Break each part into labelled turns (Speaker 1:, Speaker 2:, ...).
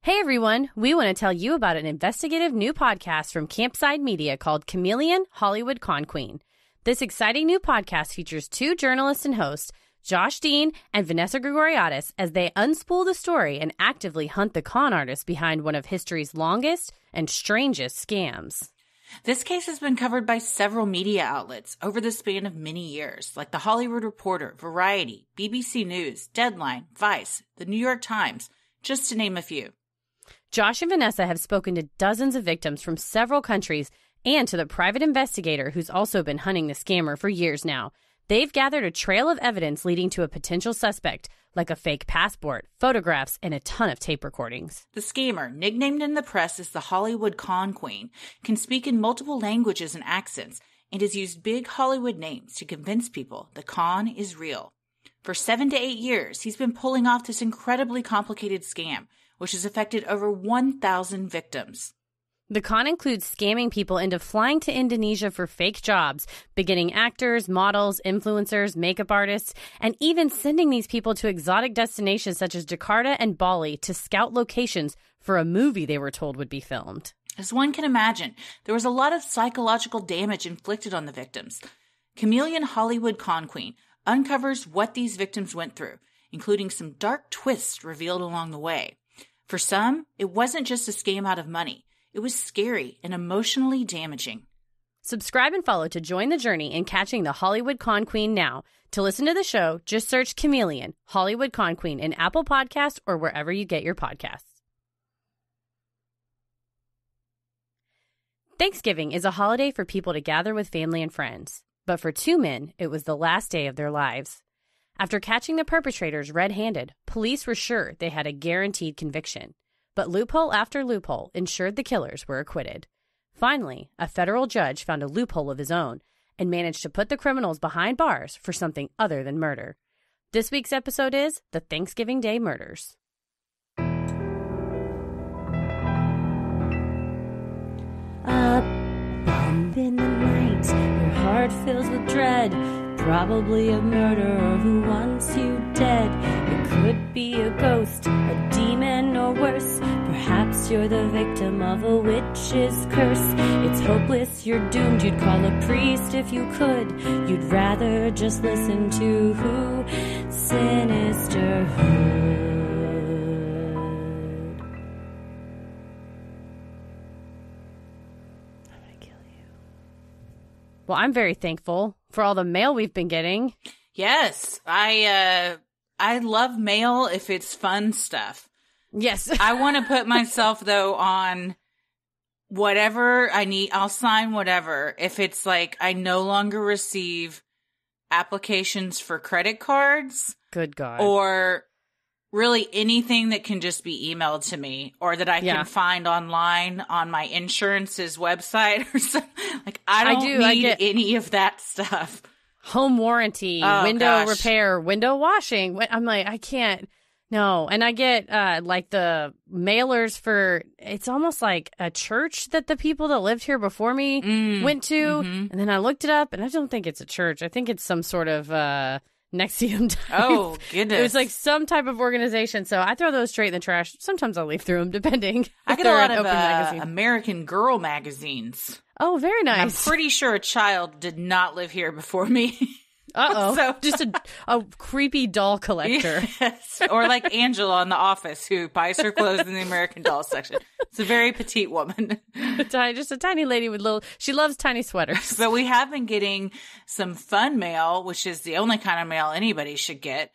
Speaker 1: Hey everyone, we want to tell you about an investigative new podcast from Campside Media called Chameleon, Hollywood Con Queen. This exciting new podcast features two journalists and hosts, Josh Dean and Vanessa Gregoriadis, as they unspool the story and actively hunt the con artists behind one of history's longest and strangest scams.
Speaker 2: This case has been covered by several media outlets over the span of many years, like The Hollywood Reporter, Variety, BBC News, Deadline, Vice, The New York Times, just to name a few.
Speaker 1: Josh and Vanessa have spoken to dozens of victims from several countries and to the private investigator who's also been hunting the scammer for years now. They've gathered a trail of evidence leading to a potential suspect, like a fake passport, photographs, and a ton of tape recordings.
Speaker 2: The scammer, nicknamed in the press as the Hollywood Con Queen, can speak in multiple languages and accents and has used big Hollywood names to convince people the con is real. For 7 to 8 years, he's been pulling off this incredibly complicated scam, which has affected over 1,000 victims.
Speaker 1: The con includes scamming people into flying to Indonesia for fake jobs, beginning actors, models, influencers, makeup artists, and even sending these people to exotic destinations such as Jakarta and Bali to scout locations for a movie they were told would be filmed.
Speaker 2: As one can imagine, there was a lot of psychological damage inflicted on the victims. Chameleon Hollywood Con Queen uncovers what these victims went through, including some dark twists revealed along the way. For some, it wasn't just a scam out of money. It was scary and emotionally damaging.
Speaker 1: Subscribe and follow to join the journey in catching the Hollywood Con Queen now. To listen to the show, just search Chameleon, Hollywood Con Queen in Apple Podcasts or wherever you get your podcasts. Thanksgiving is a holiday for people to gather with family and friends. But for two men, it was the last day of their lives. After catching the perpetrators red-handed, police were sure they had a guaranteed conviction. But loophole after loophole ensured the killers were acquitted. Finally, a federal judge found a loophole of his own and managed to put the criminals behind bars for something other than murder. This week's episode is The Thanksgiving Day Murders.
Speaker 3: A bump in the night, your heart fills with dread. Probably a murderer who wants you dead. It could be a ghost, a demon, or worse. Perhaps you're the victim of a witch's curse. It's hopeless, you're doomed. You'd call a priest if you could. You'd rather just listen to who? Sinisterhood.
Speaker 1: Well, I'm very thankful for all the mail we've been getting.
Speaker 2: Yes, I love mail if it's fun stuff.
Speaker 1: Yes.
Speaker 2: I want to put myself, though, on whatever I need. I'll sign whatever. If it's like I no longer receive applications for credit cards.
Speaker 1: Good God.
Speaker 2: Or really anything that can just be emailed to me or that I can find online on my insurance's website or something. Like, I need any of that stuff.
Speaker 1: Home warranty, window repair, window washing. I'm like, I can't. No. And I get like the mailers for, it's almost like a church that the people that lived here before me went to. Mm-hmm. And then I looked it up and I don't think it's a church. I think it's some sort of Nexium type.
Speaker 2: Oh, goodness.
Speaker 1: It was like some type of organization. So I throw those straight in the trash. Sometimes I'll leave through them, depending.
Speaker 2: I get a lot of American Girl magazines.
Speaker 1: Oh, very nice.
Speaker 2: And I'm pretty sure a child did not live here before me.
Speaker 1: Uh-oh. So, just a creepy doll collector.
Speaker 2: Yes. Or like Angela in The Office, who buys her clothes in the American Doll section. It's a very petite woman.
Speaker 1: Just a tiny lady with she loves tiny sweaters.
Speaker 2: But we have been getting some fun mail, which is the only kind of mail anybody should get,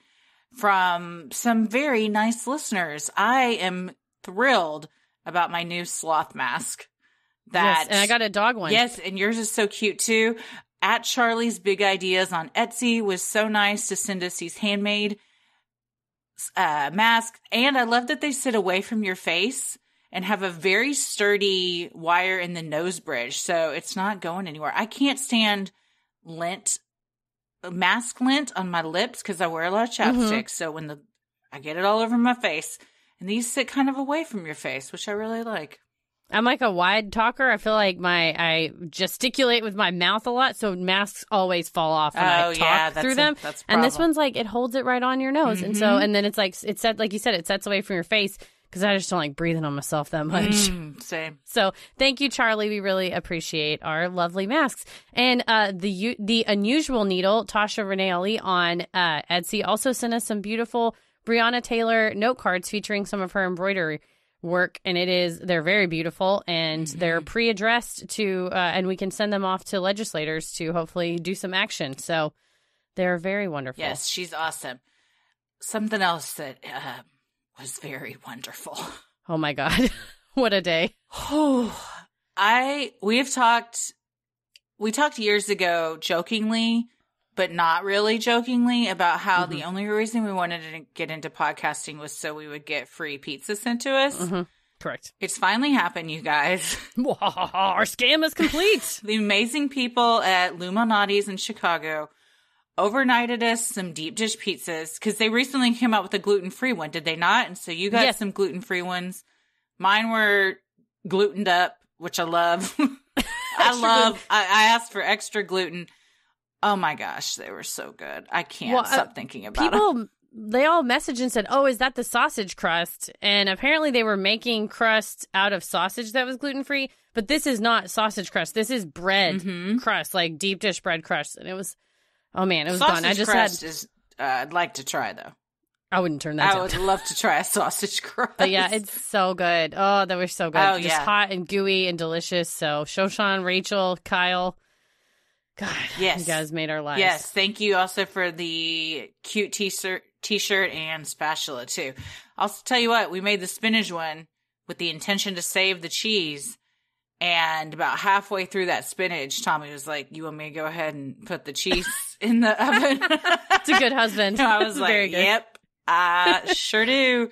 Speaker 2: from some very nice listeners. I am thrilled about my new sloth mask.
Speaker 1: Yes, and I got a dog one.
Speaker 2: Yes, and yours is so cute too. At Charlie's Big Ideas on Etsy was so nice to send us these handmade masks. And I love that they sit away from your face and have a very sturdy wire in the nose bridge. So it's not going anywhere. I can't stand mask lint on my lips because I wear a lot of chapstick. So when I get it all over my face, and these sit kind of away from your face, which I really like.
Speaker 1: I'm like a wide talker. I feel like I gesticulate with my mouth a lot, so masks always fall off when I talk through them.
Speaker 2: That's a
Speaker 1: and this one's like, it holds it right on your nose. And so, and then it's like, like you said, it sets away from your face because I just don't like breathing on myself that much.
Speaker 2: Same.
Speaker 1: So thank you, Charlie. We really appreciate our lovely masks. And the Unusual Needle, Tasha Renee Ali on Etsy, also sent us some beautiful Breonna Taylor note cards featuring some of her embroidery work. And they're very beautiful, and they're pre-addressed to, and we can send them off to legislators to hopefully do some action. So they're very wonderful.
Speaker 2: Yes, she's awesome. Something else that was very wonderful.
Speaker 1: Oh my God. What a day.
Speaker 2: We talked years ago jokingly, but not really jokingly, about how the only reason we wanted to get into podcasting was so we would get free pizza sent to us.
Speaker 1: Correct.
Speaker 2: It's finally happened, you guys.
Speaker 1: Our scam is complete.
Speaker 2: The amazing people at Luminati's in Chicago overnighted us some deep dish pizzas, because they recently came out with a gluten-free one, did they not? And so you got some gluten-free ones. Mine were glutened up, which I love. I asked for extra gluten. Oh my gosh, they were so good. I can't stop thinking about them.
Speaker 1: They all messaged and said, oh, is that the sausage crust? And apparently they were making crust out of sausage that was gluten-free, but this is not sausage crust. This is bread crust, like deep dish bread crust. And it was, oh man, it was gone.
Speaker 2: Sausage crust is, I'd like to try though.
Speaker 1: I wouldn't turn that down.
Speaker 2: I would love to try a sausage crust.
Speaker 1: But yeah, it's so good. Oh, that was so good.
Speaker 2: Oh,
Speaker 1: Just hot and gooey and delicious. So Shoshan, Rachel, Kyle, God,
Speaker 2: yes,
Speaker 1: you guys made our lives.
Speaker 2: Yes, thank you also for the cute t-shirt and spatula too. I'll tell you what, we made the spinach one with the intention to save the cheese. And about halfway through that spinach, Tommy was like, you want me to go ahead and put the cheese in the oven?
Speaker 1: It's a good husband.
Speaker 2: I was like, yep, I sure do.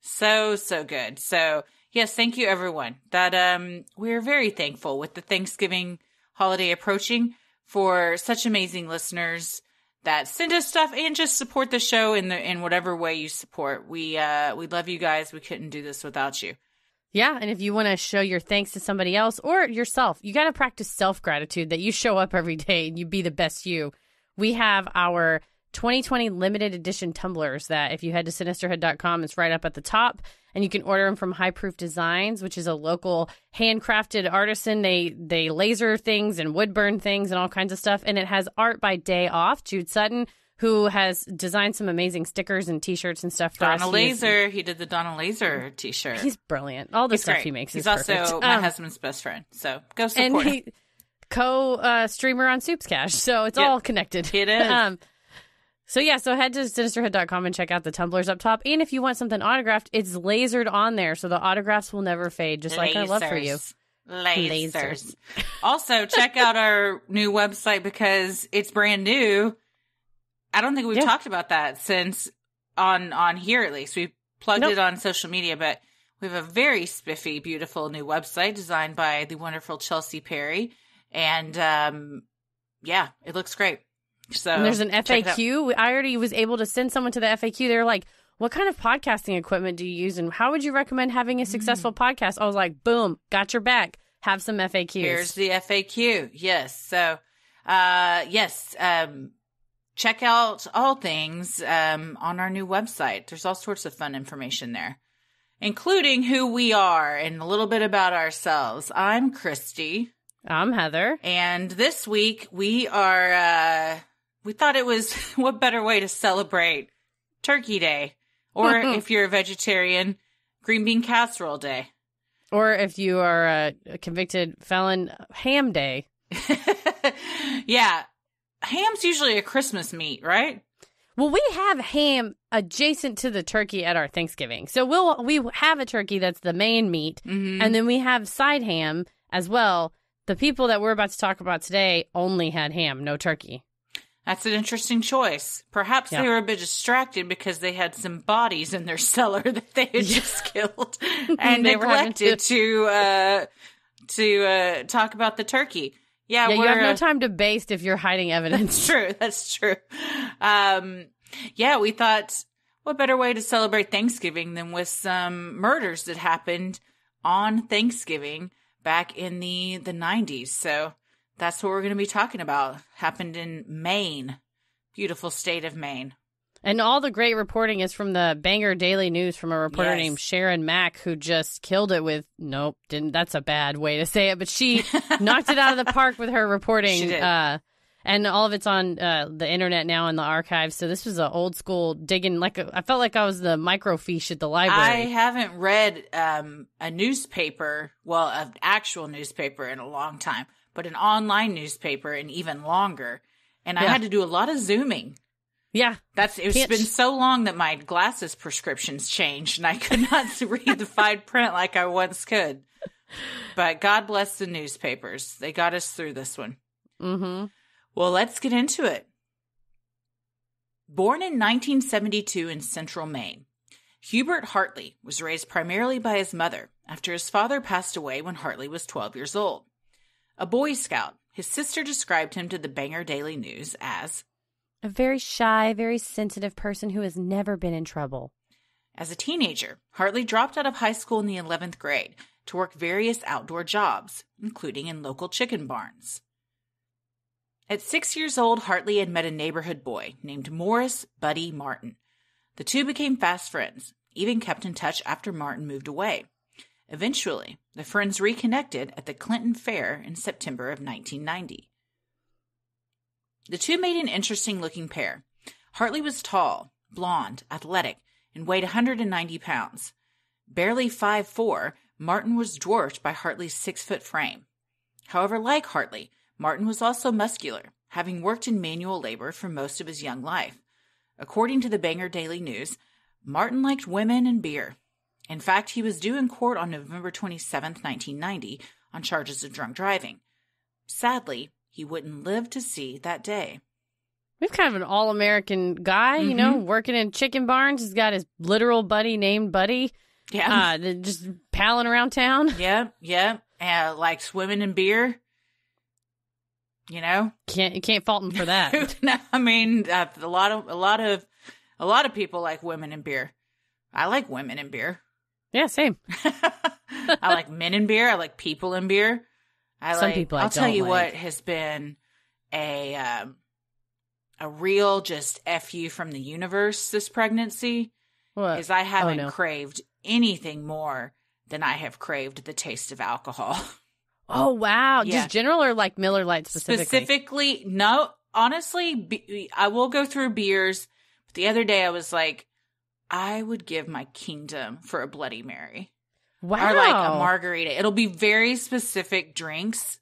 Speaker 2: So good. So yes, thank you everyone. That we're very thankful with the Thanksgiving holiday approaching for such amazing listeners that send us stuff and just support the show in whatever way you support. We love you guys. We couldn't do this without you.
Speaker 1: Yeah, and if you want to show your thanks to somebody else or yourself, you got to practice self-gratitude, that you show up every day and you be the best you. We have our 2020 limited edition tumblers that if you head to Sinisterhood.com, it's right up at the top, and you can order them from High Proof Designs, which is a local handcrafted artisan. They laser things and wood burn things and all kinds of stuff, and it has art by Day Off, Jude Sutton, who has designed some amazing stickers and T-shirts and stuff for us.
Speaker 2: Donna Laser. He did the Donna Laser T-shirt.
Speaker 1: He's brilliant. All the stuff he makes is perfect.
Speaker 2: He's also my husband's best friend, so go support him.
Speaker 1: And co-streamer on Soup's Cash, so it's all connected.
Speaker 2: It is.
Speaker 1: So head to Sinisterhood.com and check out the tumblers up top. And if you want something autographed, it's lasered on there, so the autographs will never fade, just like our love for you.
Speaker 2: Lasers. Also, check out our new website because it's brand new. I don't think we've talked about that since on here, at least. We plugged it on social media, but we have a very spiffy, beautiful new website designed by the wonderful Chelsea Perry. And it looks great. So
Speaker 1: and there's an FAQ. I already was able to send someone to the FAQ. They're like, what kind of podcasting equipment do you use? And how would you recommend having a successful podcast? I was like, boom, got your back. Have some FAQs.
Speaker 2: Here's the FAQ. Yes. So, check out all things on our new website. There's all sorts of fun information there, including who we are and a little bit about ourselves. I'm Christy.
Speaker 1: I'm Heather.
Speaker 2: And this week we are, we thought it was what better way to celebrate Turkey Day. Or if you're a vegetarian, green bean casserole day.
Speaker 1: Or if you are a convicted felon, ham day.
Speaker 2: Yeah. Ham's usually a Christmas meat, right?
Speaker 1: Well, we have ham adjacent to the turkey at our Thanksgiving. So we have a turkey that's the main meat, and then we have side ham as well. The people that we're about to talk about today only had ham, no turkey.
Speaker 2: That's an interesting choice. Perhaps they were a bit distracted because they had some bodies in their cellar that they had just killed and
Speaker 1: they
Speaker 2: neglected to talk about the turkey. Yeah,
Speaker 1: you have no time to baste if you're hiding evidence.
Speaker 2: That's true. We thought, what better way to celebrate Thanksgiving than with some murders that happened on Thanksgiving back in the 90s. So that's what we're going to be talking about. Happened in Maine. Beautiful state of Maine.
Speaker 1: And all the great reporting is from the Bangor Daily News from a reporter
Speaker 2: Yes.
Speaker 1: named Sharon Mack, who just killed it with, nope, didn't. That's a bad way to say it, but she knocked it out of the park with her reporting.
Speaker 2: She did.
Speaker 1: And all of it's on the internet now in the archives. So this was an old school digging. I felt like I was the microfiche at the library.
Speaker 2: I haven't read a newspaper, well, an actual newspaper in a long time, but an online newspaper and even longer. And I had to do a lot of zooming.
Speaker 1: Yeah.
Speaker 2: It's been so long that my glasses prescriptions changed and I could not read the fine print like I once could. But God bless the newspapers. They got us through this one.
Speaker 1: Mm-hmm.
Speaker 2: Well, let's get into it. Born in 1972 in central Maine, Hubert Hartley was raised primarily by his mother after his father passed away when Hartley was 12 years old. A Boy Scout, his sister described him to the Bangor Daily News as
Speaker 1: a very shy, very sensitive person who has never been in trouble.
Speaker 2: As a teenager, Hartley dropped out of high school in the 11th grade to work various outdoor jobs, including in local chicken barns. At 6 years old, Hartley had met a neighborhood boy named Morris Buddy Martin. The two became fast friends, even kept in touch after Martin moved away. Eventually, the friends reconnected at the Clinton Fair in September of 1990. The two made an interesting-looking pair. Hartley was tall, blonde, athletic, and weighed 190 pounds. Barely 5'4", Martin was dwarfed by Hartley's 6-foot frame. However, like Hartley, Martin was also muscular, having worked in manual labor for most of his young life. According to the Bangor Daily News, Martin liked women and beer. In fact, he was due in court on November 27, 1990, on charges of drunk driving. Sadly, he wouldn't live to see that day.
Speaker 1: We've kind of an all-American guy, you know, working in chicken barns. He's got his literal buddy named Buddy.
Speaker 2: Yeah.
Speaker 1: Just palling around town.
Speaker 2: Yeah. Likes women and beer. You know,
Speaker 1: You can't fault him for that.
Speaker 2: No, I mean, a lot of people like women and beer. I like women and beer.
Speaker 1: Yeah, same.
Speaker 2: I like men in beer. I like people in beer.
Speaker 1: Some people
Speaker 2: I'll tell
Speaker 1: don't
Speaker 2: you
Speaker 1: like.
Speaker 2: what has been a real just F you from the universe this pregnancy
Speaker 1: What?
Speaker 2: is I haven't
Speaker 1: Oh, no.
Speaker 2: craved anything more than I have craved the taste of alcohol.
Speaker 1: Oh, wow.
Speaker 2: Yeah.
Speaker 1: Just general or like Miller Lite
Speaker 2: Specifically, no. Honestly, I will go through beers. But the other day I was like, I would give my kingdom for a Bloody Mary.
Speaker 1: Wow.
Speaker 2: Or like a margarita. It'll be very specific drinks.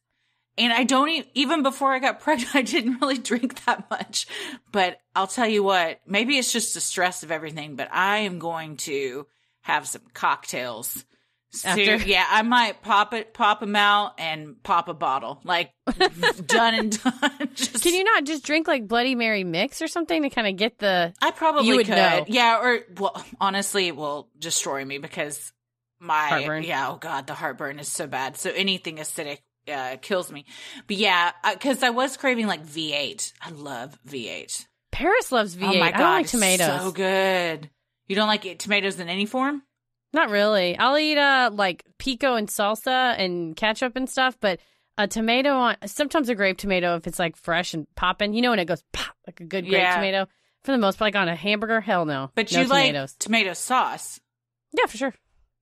Speaker 2: And I don't even before I got pregnant, I didn't really drink that much. But I'll tell you what, maybe it's just the stress of everything, but I am going to have some cocktails.
Speaker 1: After?
Speaker 2: Yeah, I might pop them out and pop a bottle. Like, done and done.
Speaker 1: Can you not just drink like Bloody Mary mix or something to kind of get the...
Speaker 2: I probably
Speaker 1: You would
Speaker 2: could.
Speaker 1: know.
Speaker 2: Yeah, or, well, honestly, it will destroy me because my...
Speaker 1: Heartburn.
Speaker 2: Yeah, oh God, the heartburn is so bad. So anything acidic kills me. But yeah, because I was craving like V8. I love V8.
Speaker 1: Paris loves V8.
Speaker 2: Oh my God,
Speaker 1: I don't like
Speaker 2: it's
Speaker 1: tomatoes.
Speaker 2: so good. You don't like tomatoes in any form?
Speaker 1: Not really. I'll eat like pico and salsa and ketchup and stuff, but a tomato sometimes a grape tomato if it's like fresh and popping. You know when it goes pop like a good grape tomato. For the most part, like on a hamburger, hell no.
Speaker 2: But
Speaker 1: no
Speaker 2: you
Speaker 1: tomatoes.
Speaker 2: like tomato sauce.
Speaker 1: Yeah, for sure.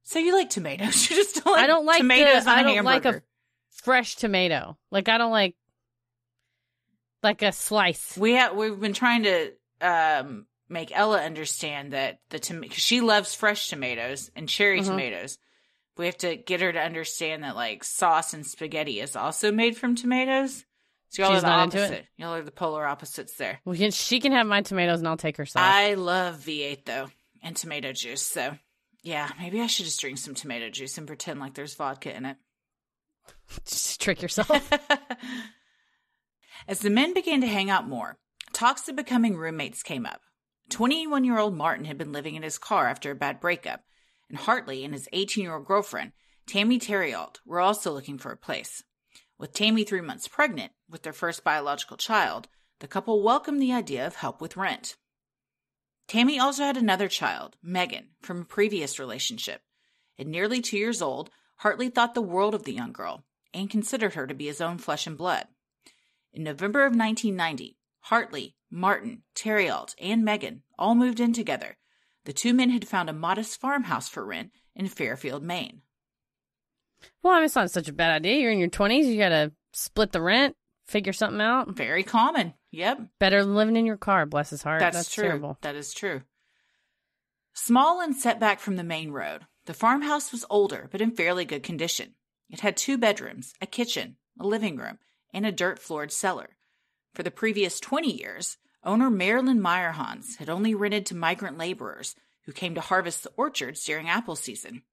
Speaker 2: So you like tomatoes. You just don't like
Speaker 1: I don't like
Speaker 2: tomatoes on a
Speaker 1: I don't
Speaker 2: hamburger.
Speaker 1: like a fresh tomato. Like I don't like a slice.
Speaker 2: We've been trying to make Ella understand that because she loves fresh tomatoes and cherry tomatoes. We have to get her to understand that like sauce and spaghetti is also made from tomatoes. So y'all
Speaker 1: She's
Speaker 2: are the
Speaker 1: not into
Speaker 2: opposite.
Speaker 1: it?
Speaker 2: Y'all are the polar opposites there.
Speaker 1: Well, she can have my tomatoes and I'll take her sauce.
Speaker 2: I love V8 though and tomato juice. So yeah, maybe I should just drink some tomato juice and pretend like there's vodka in it.
Speaker 1: Just trick yourself.
Speaker 2: As the men began to hang out more, talks of becoming roommates came up. 21-year-old Martin had been living in his car after a bad breakup, and Hartley and his 18-year-old girlfriend, Tammy Terriault, were also looking for a place. With Tammy 3 months pregnant, with their first biological child, the couple welcomed the idea of help with rent. Tammy also had another child, Megan, from a previous relationship. At nearly 2 years old, Hartley thought the world of the young girl and considered her to be his own flesh and blood. In November of 1990, Hartley, Martin, Terrialt, and Megan all moved in together. The two men had found a modest farmhouse for rent in Fairfield, Maine.
Speaker 1: Well, I mean, it's not such a bad idea. You're in your 20s. You got to split the rent, figure something out.
Speaker 2: Very common. Yep.
Speaker 1: Better than living in your car, bless his heart.
Speaker 2: That's true.
Speaker 1: Terrible.
Speaker 2: That is true. Small and set back from the main road, the farmhouse was older but in fairly good condition. It had 2 bedrooms, a kitchen, a living room, and a dirt-floored cellar. For the previous 20 years, owner Marilyn Meyerhans had only rented to migrant laborers who came to harvest the orchards during apple season.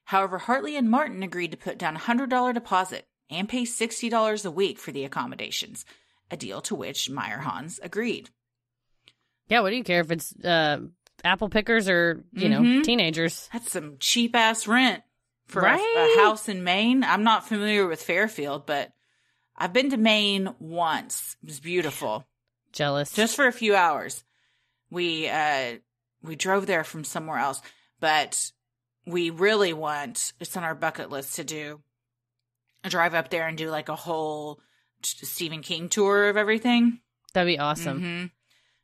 Speaker 2: However, Hartley and Martin agreed to put down a $100 deposit and pay $60 a week for the accommodations, a deal to which Meyerhans agreed.
Speaker 1: Yeah, what do you care if it's apple pickers or, you know, teenagers?
Speaker 2: That's some cheap-ass rent for
Speaker 1: right?
Speaker 2: a house in Maine. I'm not familiar with Fairfield, but I've been to Maine once. It was beautiful.
Speaker 1: Jealous.
Speaker 2: Just for a few hours. We drove there from somewhere else, but we really want, it's on our bucket list to do a drive up there and do like a whole Stephen King tour of everything.
Speaker 1: That'd be awesome.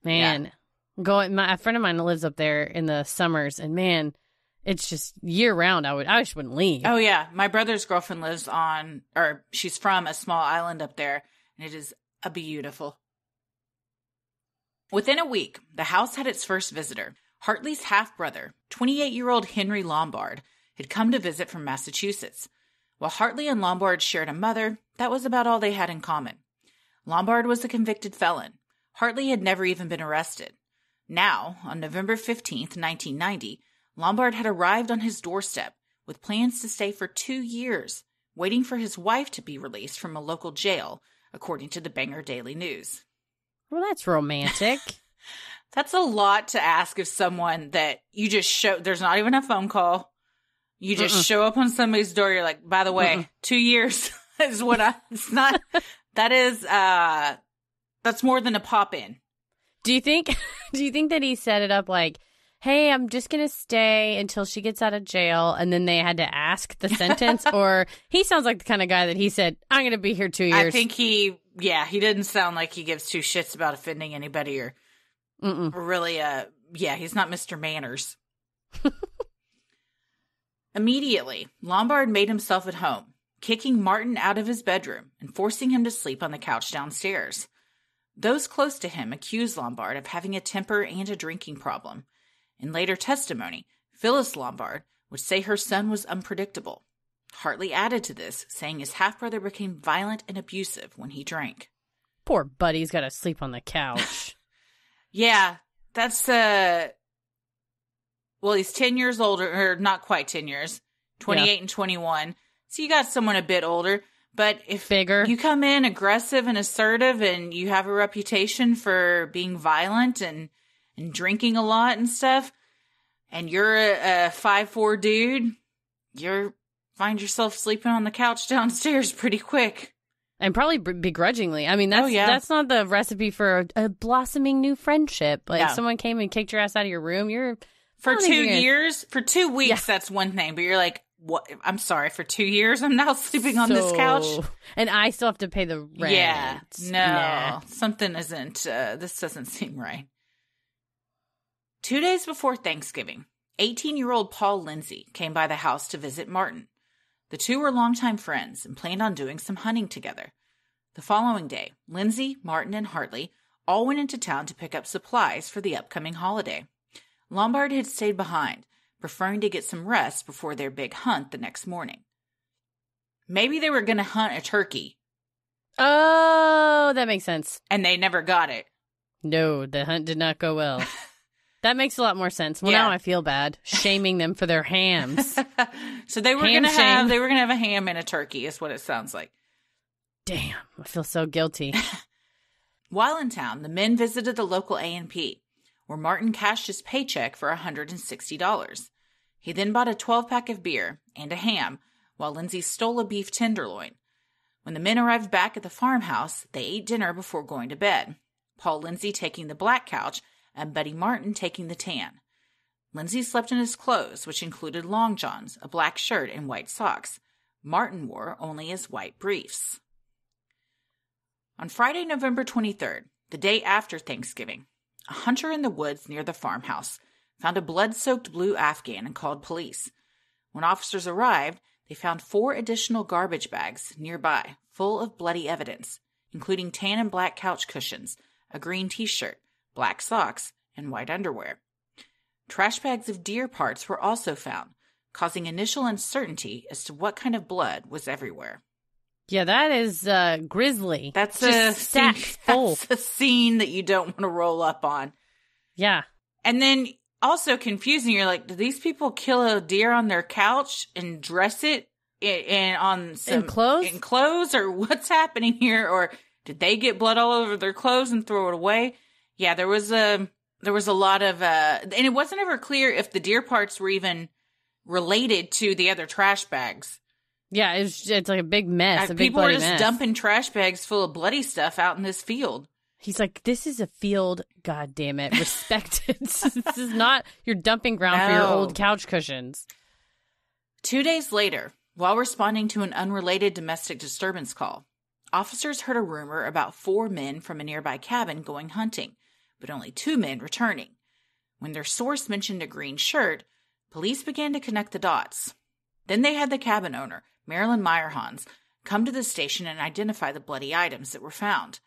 Speaker 1: Man, a friend of mine lives up there in the summers, and man, it's just year round. I just wouldn't leave.
Speaker 2: Oh yeah. My brother's girlfriend lives she's from a small island up there, and it is a beautiful. Within a week, the house had its first visitor. Hartley's half-brother, 28-year-old Henry Lombard, had come to visit from Massachusetts. While Hartley and Lombard shared a mother, that was about all they had in common. Lombard was a convicted felon. Hartley had never even been arrested. Now, on November 15th, 1990, Lombard had arrived on his doorstep with plans to stay for 2 years, waiting for his wife to be released from a local jail, according to the Bangor Daily News.
Speaker 1: Well, that's romantic.
Speaker 2: That's a lot to ask of someone that you just show. There's not even a phone call. You just show up on somebody's door. You're like, by the way, 2 years is what it's not. That is, that's more than a pop in.
Speaker 1: Do you think that he set it up like, hey, I'm just going to stay until she gets out of jail, and then they had to ask the sentence? Or he sounds like the kind of guy that he said, I'm going to be here 2 years.
Speaker 2: I think he didn't sound like he gives two shits about offending anybody or really, he's not Mr. Manners. Immediately, Lombard made himself at home, kicking Martin out of his bedroom and forcing him to sleep on the couch downstairs. Those close to him accused Lombard of having a temper and a drinking problem. In later testimony, Phyllis Lombard would say her son was unpredictable. Hartley added to this, saying his half-brother became violent and abusive when he drank.
Speaker 1: Poor buddy's got to sleep on the couch.
Speaker 2: Yeah, that's, he's 10 years older, or not quite 10 years, 28 and 21. So you got someone a bit older. But if you come in aggressive and assertive and you have a reputation for being violent and drinking a lot and stuff, and you're a 5'4" dude, you find yourself sleeping on the couch downstairs pretty quick.
Speaker 1: And probably begrudgingly. I mean, that's not the recipe for a blossoming new friendship. Like, if someone came and kicked your ass out of your room,
Speaker 2: for 2 years, for 2 weeks, that's one thing. But you're like, what? I'm sorry, for 2 years, I'm now sleeping on this couch.
Speaker 1: And I still have to pay the rent.
Speaker 2: Yeah, no, something isn't, this doesn't seem right. 2 days before Thanksgiving, 18-year-old Paul Lindsay came by the house to visit Martin. The two were longtime friends and planned on doing some hunting together. The following day, Lindsay, Martin, and Hartley all went into town to pick up supplies for the upcoming holiday. Lombard had stayed behind, preferring to get some rest before their big hunt the next morning. Maybe they were going to hunt a turkey.
Speaker 1: Oh, that makes sense.
Speaker 2: And they never got it.
Speaker 1: No, the hunt did not go well. That makes a lot more sense. Well, now I feel bad shaming them for their hams.
Speaker 2: So they were going to have a ham and a turkey is what it sounds like.
Speaker 1: Damn, I feel so guilty.
Speaker 2: While in town, the men visited the local A&P, where Martin cashed his paycheck for $160. He then bought a 12-pack of beer and a ham, while Lindsay stole a beef tenderloin. When the men arrived back at the farmhouse, they ate dinner before going to bed, Paul Lindsay taking the black couch and Buddy Martin taking the tan. Lindsay slept in his clothes, which included long johns, a black shirt, and white socks. Martin wore only his white briefs. On Friday, November 23rd, the day after Thanksgiving, a hunter in the woods near the farmhouse found a blood-soaked blue Afghan and called police. When officers arrived, they found 4 additional garbage bags nearby, full of bloody evidence, including tan and black couch cushions, a green t-shirt, black socks, and white underwear. Trash bags of deer parts were also found, causing initial uncertainty as to what kind of blood was everywhere.
Speaker 1: Yeah, that is grisly.
Speaker 2: That's
Speaker 1: just stacked full.
Speaker 2: That's a scene that you don't want to roll up on.
Speaker 1: Yeah.
Speaker 2: And then also confusing, you're like, do these people kill a deer on their couch and dress it in clothes, or what's happening here? Or did they get blood all over their clothes and throw it away? Yeah, there was a lot of and it wasn't ever clear if the deer parts were even related to the other trash bags.
Speaker 1: Yeah, it's like a big mess.
Speaker 2: People were just dumping trash bags full of bloody stuff out in this field.
Speaker 1: He's like, this is a field, God damn it, respect it. This is not your dumping ground for your old couch cushions.
Speaker 2: 2 days later, while responding to an unrelated domestic disturbance call, officers heard a rumor about 4 men from a nearby cabin going hunting, but only 2 men returning. When their source mentioned a green shirt, police began to connect the dots. Then they had the cabin owner, Marilyn Meyerhans, come to the station and identify the bloody items that were found.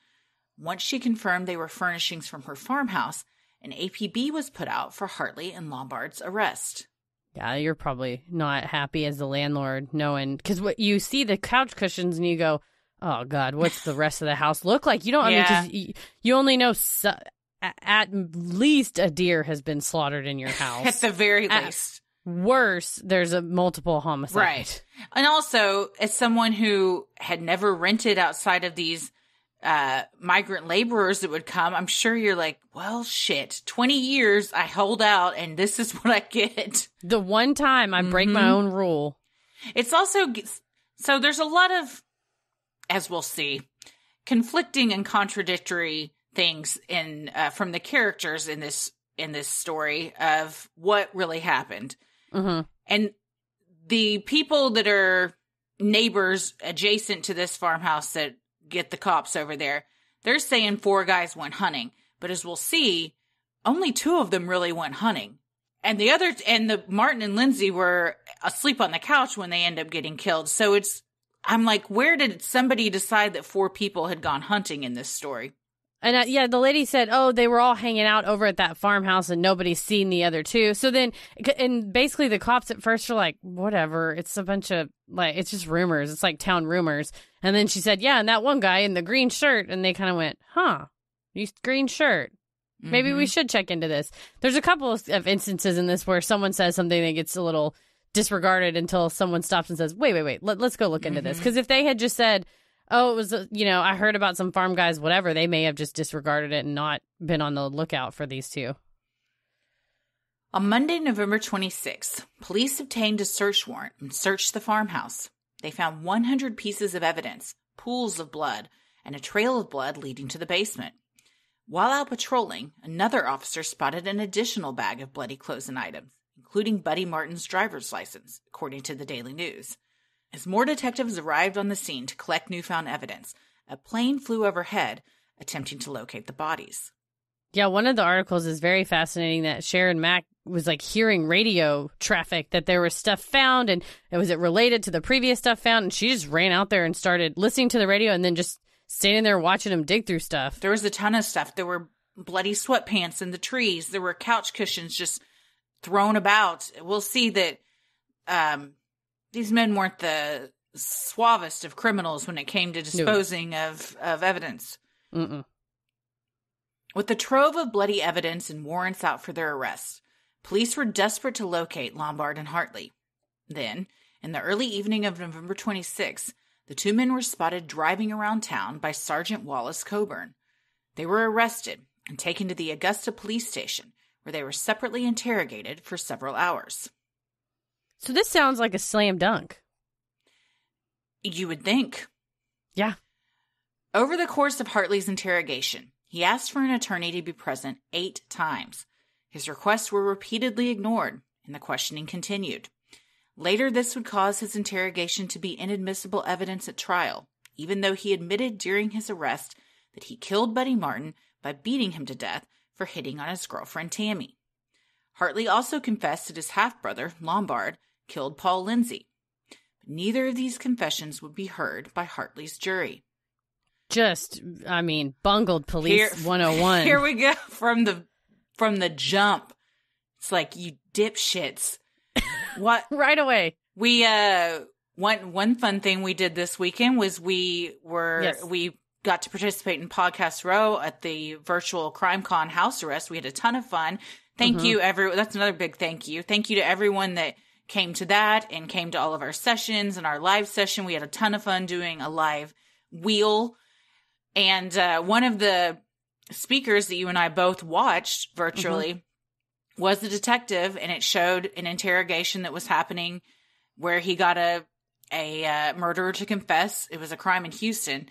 Speaker 2: Once she confirmed they were furnishings from her farmhouse, an APB was put out for Hartley and Lombard's arrest.
Speaker 1: Yeah, you're probably not happy as the landlord knowing, because what you see the couch cushions and you go, oh God, what's the rest of the house look like? You don't, I mean, because you only know at least a deer has been slaughtered in your house.
Speaker 2: At the very least.
Speaker 1: Worse, there's a multiple homicide.
Speaker 2: Right. And also, as someone who had never rented outside of these migrant laborers that would come, I'm sure you're like, well, shit, 20 years I hold out and this is what I get.
Speaker 1: The one time I break my own rule.
Speaker 2: It's also, so there's a lot of, as we'll see, conflicting and contradictory things in from the characters in this story of what really happened. Mm-hmm. And the people that are neighbors adjacent to this farmhouse that get the cops over there, they're saying 4 guys went hunting. But as we'll see, only 2 of them really went hunting. And the Martin and Lindsay were asleep on the couch when they end up getting killed. So I'm like, where did somebody decide that 4 people had gone hunting in this story?
Speaker 1: And yeah, the lady said, oh, they were all hanging out over at that farmhouse and nobody's seen the other 2. So then, and basically the cops at first were like, whatever, it's a bunch of, like, it's just rumors. It's like town rumors. And then she said, yeah, and that one guy in the green shirt. And they kind of went, green shirt. Maybe we should check into this. There's a couple of instances in this where someone says something that gets a little disregarded until someone stops and says, wait, let's go look into this. Because if they had just said, oh, it was, I heard about some farm guys, whatever, they may have just disregarded it and not been on the lookout for these 2.
Speaker 2: On Monday, November 26th, police obtained a search warrant and searched the farmhouse. They found 100 pieces of evidence, pools of blood, and a trail of blood leading to the basement. While out patrolling, another officer spotted an additional bag of bloody clothes and items, including Buddy Martin's driver's license, according to the Daily News. As more detectives arrived on the scene to collect newfound evidence, a plane flew overhead, attempting to locate the bodies.
Speaker 1: Yeah, one of the articles is very fascinating that Sharon Mack was like hearing radio traffic, that there was stuff found, and was it related to the previous stuff found? And she just ran out there and started listening to the radio and then just standing there watching them dig through stuff.
Speaker 2: There was a ton of stuff. There were bloody sweatpants in the trees. There were couch cushions just thrown about. We'll see that these men weren't the suavest of criminals when it came to disposing of evidence.
Speaker 1: Mm-mm.
Speaker 2: With the trove of bloody evidence and warrants out for their arrest, police were desperate to locate Lombard and Hartley. Then, in the early evening of November 26, the 2 men were spotted driving around town by Sergeant Wallace Coburn. They were arrested and taken to the Augusta police station, where they were separately interrogated for several hours.
Speaker 1: So this sounds like a slam dunk.
Speaker 2: You would think.
Speaker 1: Yeah.
Speaker 2: Over the course of Hartley's interrogation, he asked for an attorney to be present 8 times. His requests were repeatedly ignored, and the questioning continued. Later, this would cause his interrogation to be inadmissible evidence at trial, even though he admitted during his arrest that he killed Buddy Martin by beating him to death for hitting on his girlfriend, Tammy. Hartley also confessed that his half-brother, Lombard, killed Paul Lindsay. But neither of these confessions would be heard by Hartley's jury.
Speaker 1: Bungled police 101.
Speaker 2: Here we go from the jump. It's like, you dipshits. What?
Speaker 1: Right away.
Speaker 2: We, one fun thing we did this weekend was we got to participate in Podcast Row at the virtual CrimeCon house arrest. We had a ton of fun. Thank you, everyone. That's another big thank you. Thank you to everyone that came to that and came to all of our sessions and our live session. We had a ton of fun doing a live wheel. And one of the speakers that you and I both watched virtually was the detective, and it showed an interrogation that was happening where he got a murderer to confess. It was a crime in Houston.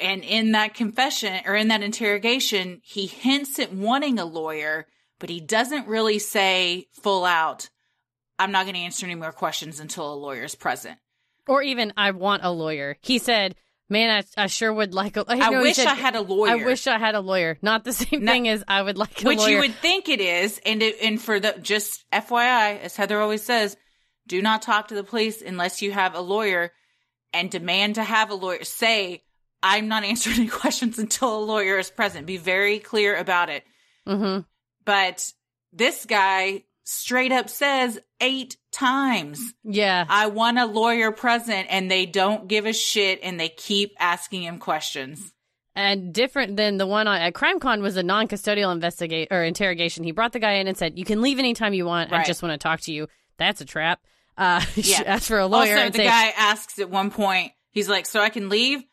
Speaker 2: And in that confession, or in that interrogation, he hints at wanting a lawyer, but he doesn't really say full out, I'm not going to answer any more questions until a lawyer is present.
Speaker 1: Or even, I want a lawyer. He said, man, I sure would like
Speaker 2: I wish I had a lawyer.
Speaker 1: I wish I had a lawyer. Not the same thing as I would like a lawyer.
Speaker 2: Which you would think it is. And for the, just FYI, as Heather always says, do not talk to the police unless you have a lawyer, and demand to have a lawyer. Say, I'm not answering any questions until a lawyer is present. Be very clear about it. But this guy straight up says 8 times, I want a lawyer present, and they don't give a shit, and they keep asking him questions.
Speaker 1: And different than the one at CrimeCon was a non-custodial interrogation. He brought the guy in and said, you can leave anytime you want. I just want to talk to you. That's a trap. Ask for a lawyer.
Speaker 2: Also, the guy asks at one point, he's like, so I can leave?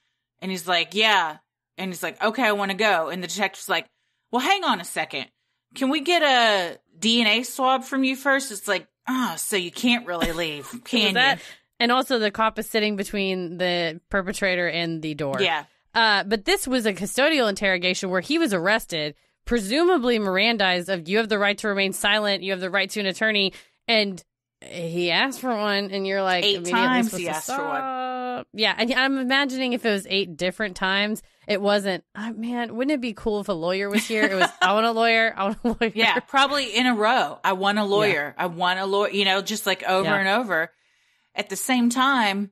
Speaker 2: And he's like, yeah. And he's like, okay, I want to go. And the detective's like, well, hang on a second. Can we get a DNA swab from you first? It's like, so you can't really leave, can you?
Speaker 1: And also the cop is sitting between the perpetrator and the door.
Speaker 2: Yeah.
Speaker 1: But this was a custodial interrogation where he was arrested, presumably Mirandized of, you have the right to remain silent, you have the right to an attorney, and he asked for one, and you're like,
Speaker 2: 8 times he asked for one.
Speaker 1: Yeah, and I'm imagining if it was 8 different times, it wasn't, man, wouldn't it be cool if a lawyer was here? It was, I want a lawyer, I want a lawyer.
Speaker 2: Yeah, probably in a row. I want a lawyer. I want a lawyer, just like over and over. At the same time,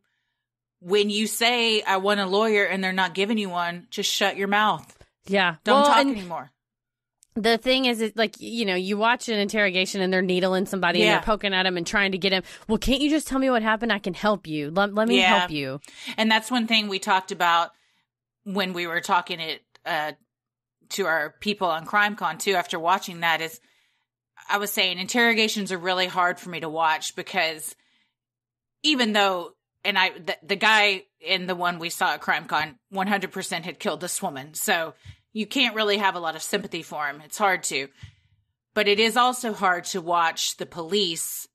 Speaker 2: when you say, I want a lawyer, and they're not giving you one, just shut your mouth.
Speaker 1: Yeah.
Speaker 2: Don't talk anymore.
Speaker 1: The thing is, it's like, you watch an interrogation and they're needling somebody and they're poking at him and trying to get him. Well, can't you just tell me what happened? I can help you. Let me help you.
Speaker 2: And that's one thing we talked about when we were talking to our people on CrimeCon too, after watching that, is I was saying interrogations are really hard for me to watch, because even though, and the guy in the one we saw at CrimeCon 100% had killed this woman. So you can't really have a lot of sympathy for him. It's hard to. But it is also hard to watch the police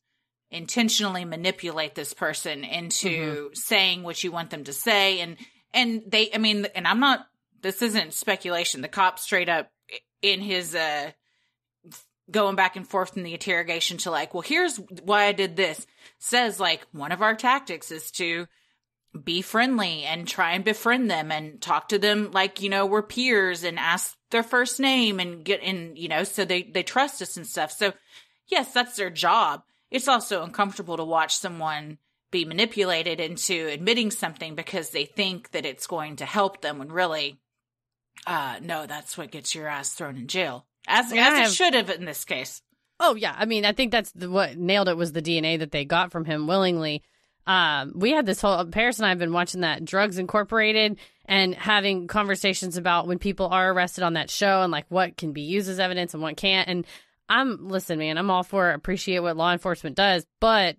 Speaker 2: intentionally manipulate this person into saying what you want them to say. And they, and I'm not, this isn't speculation. The cop straight up in his, going back and forth in the interrogation to like, well, here's why I did this, says like, one of our tactics is to be friendly and try and befriend them and talk to them like, we're peers, and ask their first name and get in, so they trust us and stuff. So yes, that's their job. It's also uncomfortable to watch someone be manipulated into admitting something because they think that it's going to help them, when really, no, that's what gets your ass thrown in jail. As it should have in this case.
Speaker 1: Oh yeah. I think that's what nailed it, was the DNA that they got from him willingly. We had this whole, Paris and I have been watching that Drugs Incorporated and having conversations about when people are arrested on that show and like what can be used as evidence and what can't. And listen, man, I'm all for appreciate what law enforcement does, but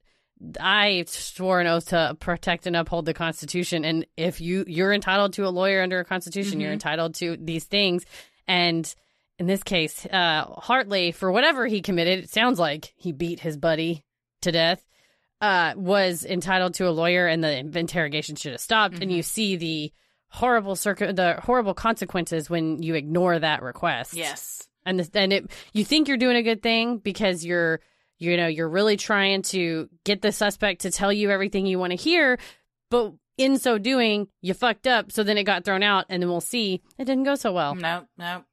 Speaker 1: I swore an oath to protect and uphold the Constitution. And if you're entitled to a lawyer under a Constitution, you're entitled to these things. And in this case, Hartley, for whatever he committed, it sounds like he beat his buddy to death, was entitled to a lawyer, and the interrogation should have stopped. And you see the horrible consequences when you ignore that request.
Speaker 2: Yes.
Speaker 1: And you think you're doing a good thing because you're really trying to get the suspect to tell you everything you want to hear, but in so doing, you fucked up, so then it got thrown out, and then we'll see. It didn't go so well.
Speaker 2: No.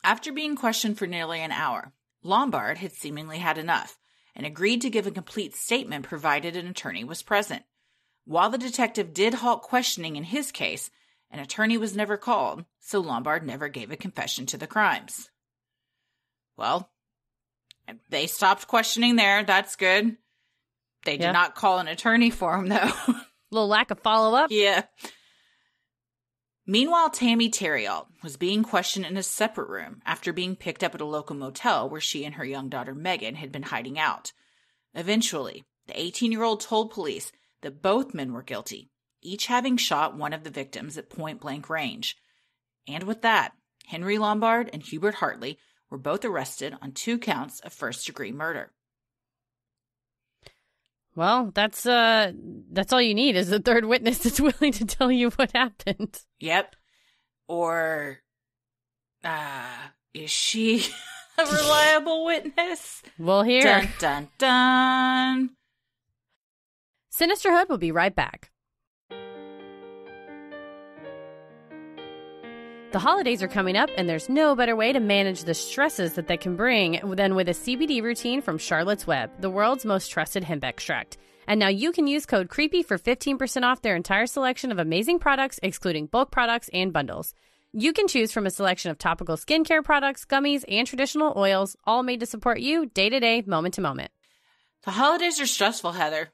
Speaker 2: After being questioned for nearly an hour, Lombard had seemingly had enough and agreed to give a complete statement provided an attorney was present. While the detective did halt questioning in his case, an attorney was never called, so Lombard never gave a confession to the crimes. Well, they stopped questioning there. That's good. They did not call an attorney for him, though.
Speaker 1: Little lack of follow-up?
Speaker 2: Yeah. Meanwhile, Tammy Terriault was being questioned in a separate room after being picked up at a local motel where she and her young daughter Megan had been hiding out. Eventually, the 18-year-old told police that both men were guilty, each having shot one of the victims at point-blank range. And with that, Henry Lombard and Hubert Hartley were both arrested on 2 counts of first-degree murder.
Speaker 1: Well, that's all you need is a third witness that's willing to tell you what happened.
Speaker 2: Yep. Or, is she a reliable witness?
Speaker 1: We'll hear.
Speaker 2: Dun, dun, dun.
Speaker 1: Sinisterhood will be right back. The holidays are coming up, and there's no better way to manage the stresses that they can bring than with a CBD routine from Charlotte's Web, the world's most trusted hemp extract. And now you can use code CREEPY for 15% off their entire selection of amazing products, excluding bulk products and bundles. You can choose from a selection of topical skincare products, gummies, and traditional oils, all made to support you day to day, moment to moment.
Speaker 2: The holidays are stressful, Heather.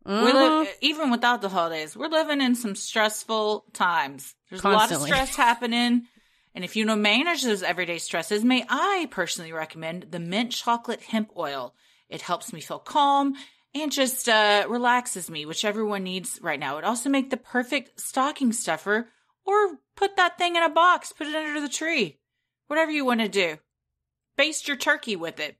Speaker 1: Mm-hmm.
Speaker 2: Even without the holidays, we're living in some stressful times. There's
Speaker 1: Constantly.
Speaker 2: a lot of stress happening. And if you know manage those everyday stresses, may I personally recommend the mint chocolate hemp oil. It helps me feel calm and just relaxes me, whichever one needs right now. It also make the perfect stocking stuffer, or put that thing in a box, put it under the tree. Whatever you want to do. Baste your turkey with it.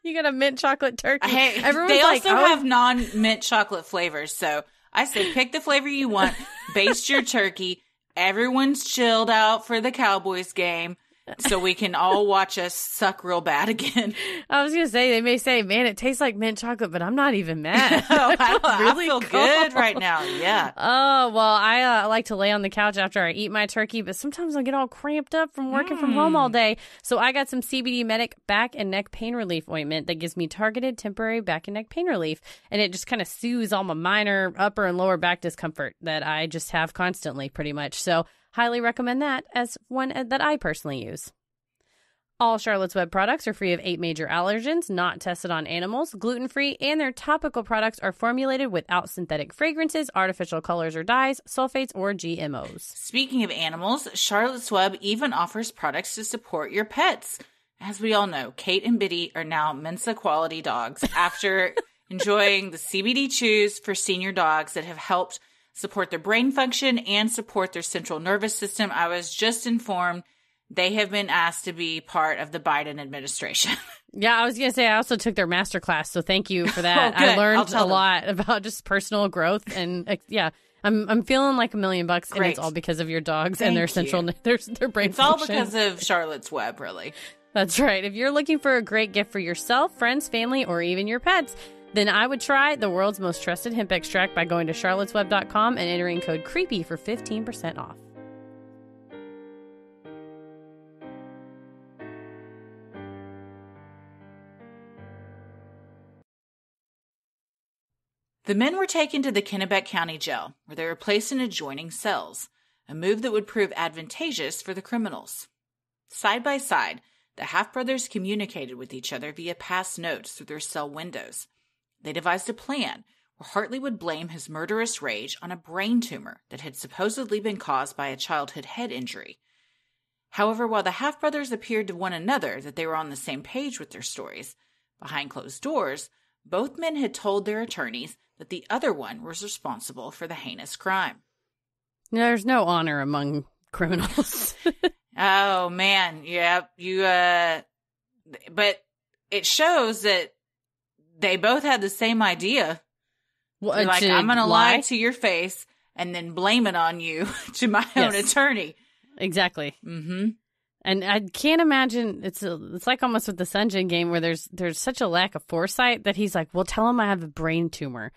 Speaker 1: You got a mint chocolate turkey.
Speaker 2: Hey,
Speaker 1: Everyone's
Speaker 2: they
Speaker 1: like,
Speaker 2: also have non-mint chocolate flavors. So I say pick the flavor you want, baste your turkey. Everyone's chilled out for the Cowboys game so we can all watch us suck real bad again.
Speaker 1: I was going to say, they may say, man, it tastes like mint chocolate, but I'm not even mad.
Speaker 2: I feel good right now. Yeah.
Speaker 1: Oh, well, I like to lay on the couch after I eat my turkey, but sometimes I get all cramped up from working from home all day. So I got some CBD Medic back and neck pain relief ointment that gives me targeted temporary back and neck pain relief. And it just kind of soothes all my minor upper and lower back discomfort that I just have constantly pretty much. So highly recommend that as one that I personally use. All Charlotte's Web products are free of 8 major allergens, not tested on animals, gluten-free, and their topical products are formulated without synthetic fragrances, artificial colors or dyes, sulfates, or GMOs.
Speaker 2: Speaking of animals, Charlotte's Web even offers products to support your pets. As we all know, Kate and Biddy are now Mensa quality dogs after enjoying the CBD chews for senior dogs that have helped support their brain function and support their central nervous system. I was just informed they have been asked to be part of the Biden administration.
Speaker 1: Yeah, I was going to say I also took their master class, so thank you for that.
Speaker 2: Oh, good.
Speaker 1: I learned a lot about just personal growth, and yeah, I'm feeling like $1 million, and
Speaker 2: Great.
Speaker 1: it's all because of your dogs
Speaker 2: Thank
Speaker 1: and their
Speaker 2: you.
Speaker 1: central their brain
Speaker 2: It's all
Speaker 1: function.
Speaker 2: because of Charlotte's Web, really.
Speaker 1: That's right. If you're looking for a great gift for yourself, friends, family, or even your pets, then I would try the world's most trusted hemp extract by going to charlottesweb.com and entering code CREEPY for 15% off.
Speaker 2: The men were taken to the Kennebec County Jail, where they were placed in adjoining cells, a move that would prove advantageous for the criminals. Side by side, the half-brothers communicated with each other via pass notes through their cell windows. They devised a plan where Hartley would blame his murderous rage on a brain tumor that had supposedly been caused by a childhood head injury. However, while the half-brothers appeared to one another that they were on the same page with their stories, behind closed doors, both men had told their attorneys that the other one was responsible for the heinous crime.
Speaker 1: There's no honor among criminals.
Speaker 2: Oh, man. Yeah, but it shows that they both had the same idea.
Speaker 1: Well,
Speaker 2: You're like, I'm going to lie to your face and then blame it on you to my own attorney.
Speaker 1: Exactly.
Speaker 2: Mm-hmm.
Speaker 1: And I can't imagine, it's like almost with the Sunjin game where there's such a lack of foresight that he's like, well, tell him I have a brain tumor.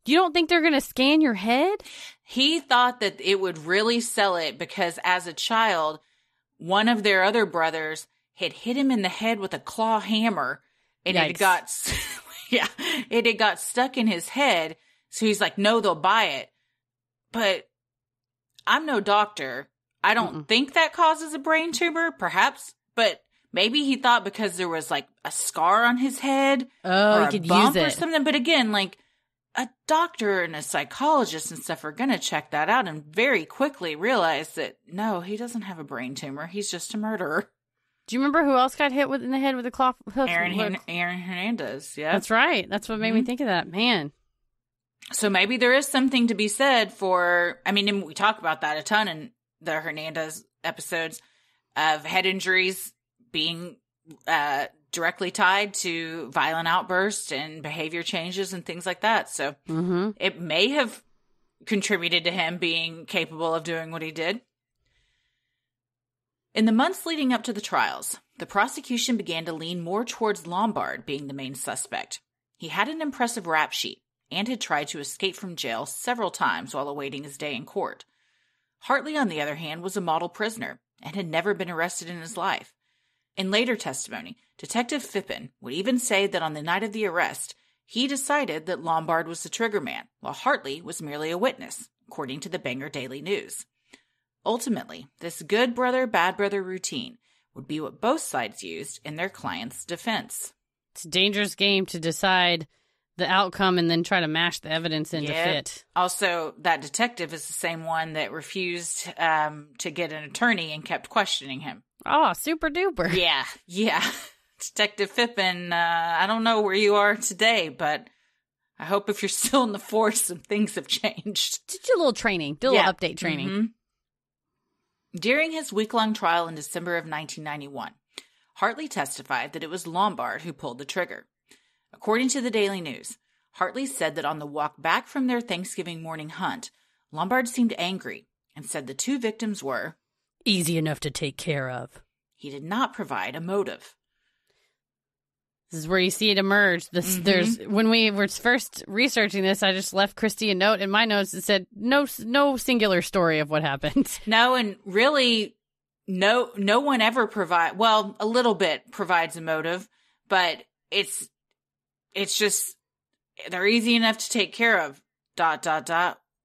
Speaker 1: You don't think they're going to scan your head?
Speaker 2: He thought that it would really sell it because as a child, one of their other brothers had hit him in the head with a claw hammer, and it got stuck in his head. So he's like, no, they'll buy it. But I'm no doctor. I don't think that causes a brain tumor, perhaps, but maybe he thought because there was like a scar on his head or
Speaker 1: he could
Speaker 2: bump
Speaker 1: use
Speaker 2: or
Speaker 1: it.
Speaker 2: something. But again, like a doctor and a psychologist and stuff are going to check that out and very quickly realize that, no, he doesn't have a brain tumor. He's just a murderer.
Speaker 1: Do you remember who else got hit in the head with a claw hook?
Speaker 2: Aaron Hernandez, yeah.
Speaker 1: That's right. That's what made me think of that. Man.
Speaker 2: So maybe there is something to be said for, I mean, and we talk about that a ton in the Hernandez episodes of head injuries being directly tied to violent outbursts and behavior changes and things like that. So it may have contributed to him being capable of doing what he did. In the months leading up to the trials, the prosecution began to lean more towards Lombard being the main suspect. He had an impressive rap sheet and had tried to escape from jail several times while awaiting his day in court. Hartley, on the other hand, was a model prisoner and had never been arrested in his life. In later testimony, Detective Phippen would even say that on the night of the arrest, he decided that Lombard was the triggerman, while Hartley was merely a witness, according to the Bangor Daily News. Ultimately, this good brother, bad brother routine would be what both sides used in their client's defense.
Speaker 1: It's a dangerous game to decide the outcome and then try to mash the evidence into fit.
Speaker 2: Also, that detective is the same one that refused to get an attorney and kept questioning him.
Speaker 1: Oh, super duper.
Speaker 2: Yeah. Detective Phippen, I don't know where you are today, but I hope if you're still in the force, some things have changed.
Speaker 1: Did a little training. Did a little update training.
Speaker 2: Mm-hmm. During his week-long trial in December of 1991, Hartley testified that it was Lombard who pulled the trigger. According to the Daily News, Hartley said that on the walk back from their Thanksgiving morning hunt, Lombard seemed angry and said the two victims were
Speaker 1: easy enough to take care of.
Speaker 2: He did not provide a motive.
Speaker 1: This is where you see it emerge. There's when we were first researching this, I just left Christy a note in my notes that said no singular story of what happened.
Speaker 2: No, and really, no one ever a little bit provides a motive, but it's just they're easy enough to take care of. ...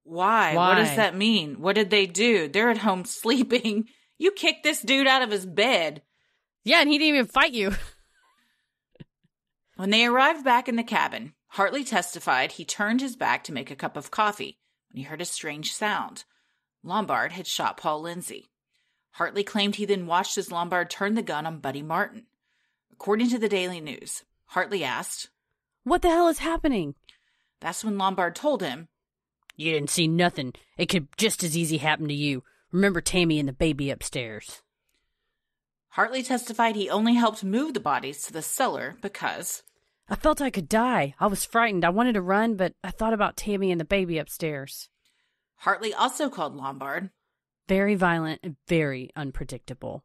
Speaker 2: Why? What does that mean? What did they do? They're at home sleeping. You kicked this dude out of his bed.
Speaker 1: Yeah, and he didn't even fight you.
Speaker 2: When they arrived back in the cabin, Hartley testified he turned his back to make a cup of coffee when he heard a strange sound. Lombard had shot Paul Lindsay. Hartley claimed he then watched as Lombard turned the gun on Buddy Martin. According to the Daily News, Hartley asked,
Speaker 1: "What the hell is happening?"
Speaker 2: That's when Lombard told him,
Speaker 1: "You didn't see nothing. It could just as easy happen to you. Remember Tammy and the baby upstairs."
Speaker 2: Hartley testified he only helped move the bodies to the cellar because
Speaker 1: I felt I could die. I was frightened. I wanted to run, but I thought about Tammy and the baby upstairs.
Speaker 2: Hartley also called Lombard
Speaker 1: very violent and very unpredictable.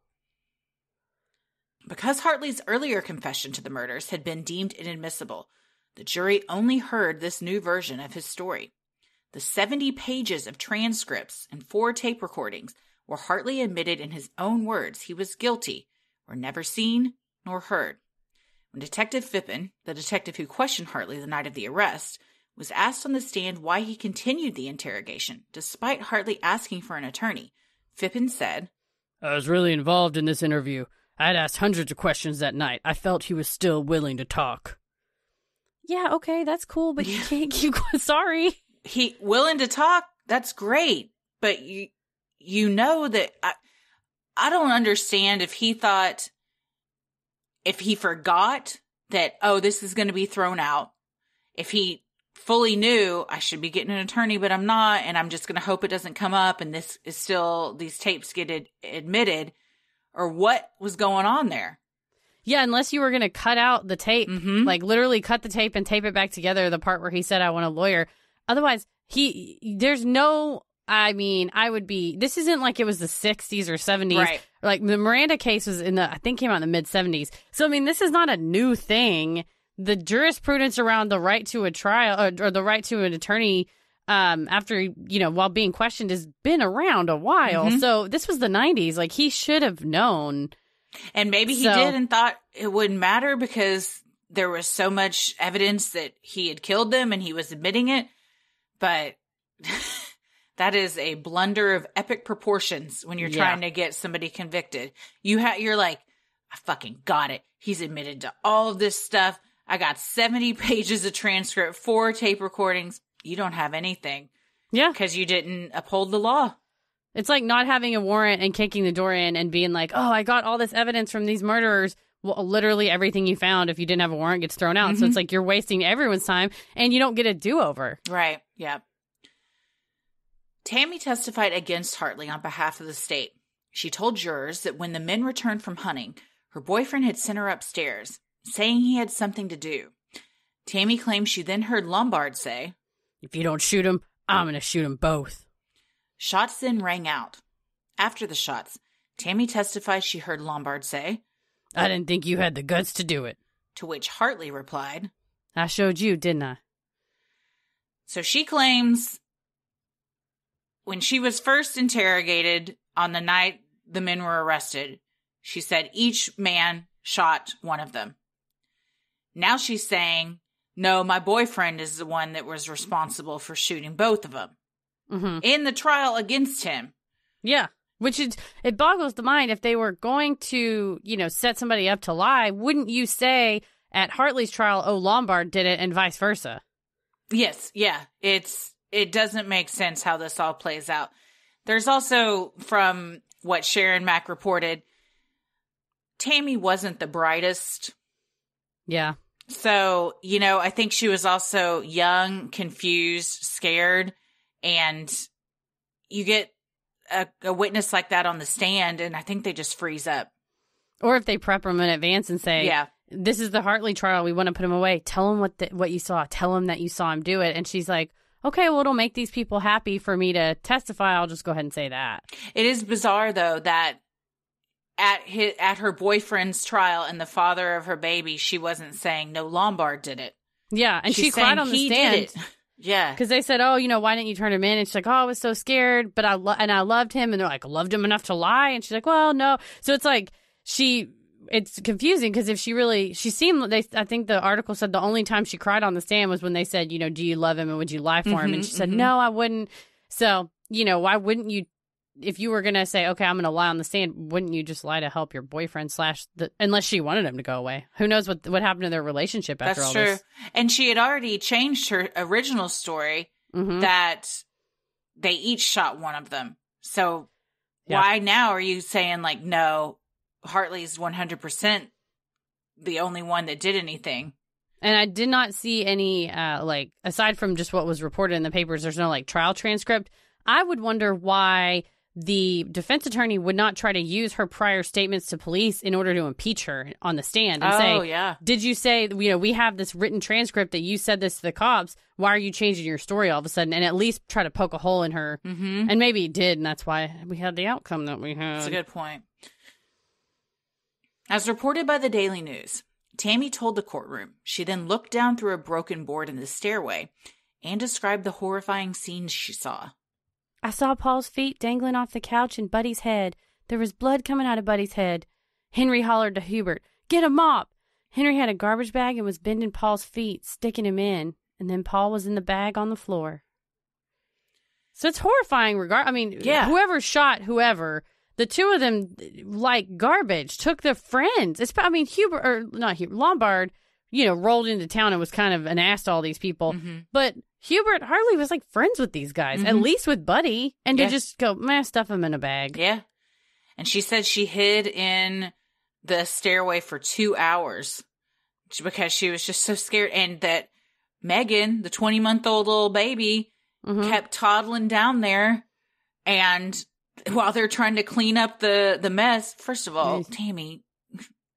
Speaker 2: Because Hartley's earlier confession to the murders had been deemed inadmissible, the jury only heard this new version of his story. The 70 pages of transcripts and 4 tape recordings where Hartley admitted in his own words he was guilty were never seen nor heard. When Detective Phippen, the detective who questioned Hartley the night of the arrest, was asked on the stand why he continued the interrogation despite Hartley asking for an attorney, Phippen said,
Speaker 1: "I was really involved in this interview. I had asked hundreds of questions that night. I felt he was still willing to talk." Yeah, okay, that's cool, but you can't keep going. Sorry.
Speaker 2: He willing to talk, that's great, but you know that I don't understand if he thought, if he forgot that, oh, this is going to be thrown out, if he fully knew I should be getting an attorney, but I'm not, and I'm just going to hope it doesn't come up, and this is still, these tapes get admitted, or what was going on there.
Speaker 1: Yeah, unless you were going to cut out the tape, like literally cut the tape and tape it back together, the part where he said, "I want a lawyer." Otherwise, there's no, I mean, this isn't like it was the 60s or 70s.
Speaker 2: Right.
Speaker 1: Like the Miranda case was I think came out in the mid 70s. So, I mean, this is not a new thing the jurisprudence around the right to a trial or the right to an attorney after, while being questioned has been around a while. So this was the 90s. Like, he should have known.
Speaker 2: And maybe he did and thought it wouldn't matter because there was so much evidence that he had killed them and he was admitting it. But that is a blunder of epic proportions when you're trying to get somebody convicted. You're like, I fucking got it. He's admitted to all of this stuff. I got 70 pages of transcript, 4 tape recordings. You don't have anything. Yeah. Because you didn't uphold the law.
Speaker 1: It's like not having a warrant and kicking the door in and being like, oh, I got all this evidence from these murderers. Well, literally everything you found, if you didn't have a warrant, gets thrown out. So it's like you're wasting everyone's time and you don't get a do-over.
Speaker 2: Right. Yeah. Tammy testified against Hartley on behalf of the state. She told jurors that when the men returned from hunting, her boyfriend had sent her upstairs, saying he had something to do. Tammy claimed she then heard Lombard say,
Speaker 1: if you don't shoot him, I'm going to shoot them both.
Speaker 2: Shots then rang out. After the shots, Tammy testified she heard Lombard say,
Speaker 1: I didn't think you had the guts to do it.
Speaker 2: To which Hartley replied,
Speaker 1: I showed you, didn't I?
Speaker 2: So she claims when she was first interrogated on the night the men were arrested, she said each man shot one of them. Now she's saying, no, my boyfriend is the one that was responsible for shooting both of them. In the trial against him.
Speaker 1: Yeah. Which it boggles the mind. If they were going to, set somebody up to lie, wouldn't you say at Hartley's trial, oh, Lombard did it and vice versa?
Speaker 2: Yes. Yeah. It doesn't make sense how this all plays out. There's also, from what Sharon Mack reported, Tammy wasn't the brightest.
Speaker 1: Yeah.
Speaker 2: So, I think she was also young, confused, scared, and you get a witness like that on the stand, and I think they just freeze up.
Speaker 1: Or if they prep them in advance and say, this is the Hartley trial, we want to put him away. Tell him what you saw. Tell him that you saw him do it. And she's like, okay, well, it'll make these people happy for me to testify. I'll just go ahead and say that.
Speaker 2: It is bizarre, though, that at her boyfriend's trial and the father of her baby, she wasn't saying, no, Lombard did it.
Speaker 1: Yeah, and she cried on the stand.
Speaker 2: Did it. Yeah.
Speaker 1: Because they said, oh, why didn't you turn him in? And she's like, oh, I was so scared, but I loved him. And they're like, loved him enough to lie? And she's like, well, no. So it's like it's confusing because if she seemed, I think the article said the only time she cried on the stand was when they said, do you love him and would you lie for him? And she said, no, I wouldn't. So, why wouldn't you, if you were going to say, okay, I'm going to lie on the stand, wouldn't you just lie to help your boyfriend unless she wanted him to go away? Who knows what happened to their relationship after all this? That's true.
Speaker 2: And she had already changed her original story that they each shot one of them. So why now are you saying like, no, Hartley's 100% the only one that did anything?
Speaker 1: And I did not see any, aside from just what was reported in the papers, there's no trial transcript. I would wonder why the defense attorney would not try to use her prior statements to police in order to impeach her on the stand and say, did you say, we have this written transcript that you said this to the cops. Why are you changing your story all of a sudden? And at least try to poke a hole in her. And maybe he did, and that's why we had the outcome that we had.
Speaker 2: That's a good point. As reported by the Daily News, Tammy told the courtroom she then looked down through a broken board in the stairway and described the horrifying scenes she saw.
Speaker 3: I saw Paul's feet dangling off the couch and Buddy's head. There was blood coming out of Buddy's head. Henry hollered to Hubert, get a mop! Henry had a garbage bag and was bending Paul's feet, sticking him in, and then Paul was in the bag on the floor.
Speaker 1: So it's horrifying. Whoever shot whoever, the two of them, like garbage, took their friends. Lombard, rolled into town and was kind of an ass to all these people. But Hubert Hartley was like friends with these guys, at least with Buddy, and to just go, stuff them in a bag.
Speaker 2: Yeah. And she said she hid in the stairway for 2 hours because she was just so scared. And that Megan, the 20-month-old little baby, kept toddling down there. And while they're trying to clean up the mess, first of all, Tammy,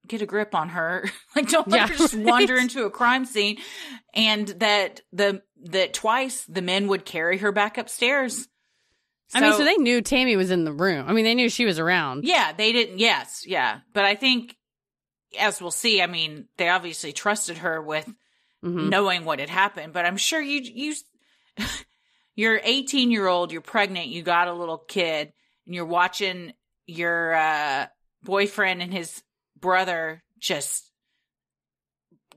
Speaker 2: get a grip on her. Don't let her just wander into a crime scene. And that twice the men would carry her back upstairs.
Speaker 1: So they knew Tammy was in the room. They knew she was around.
Speaker 2: Yeah, they didn't. Yes. Yeah. But I think as we'll see, I mean, they obviously trusted her with knowing what had happened, but I'm sure you're 18-year-old, you're pregnant, you got a little kid, and you're watching your boyfriend and his brother just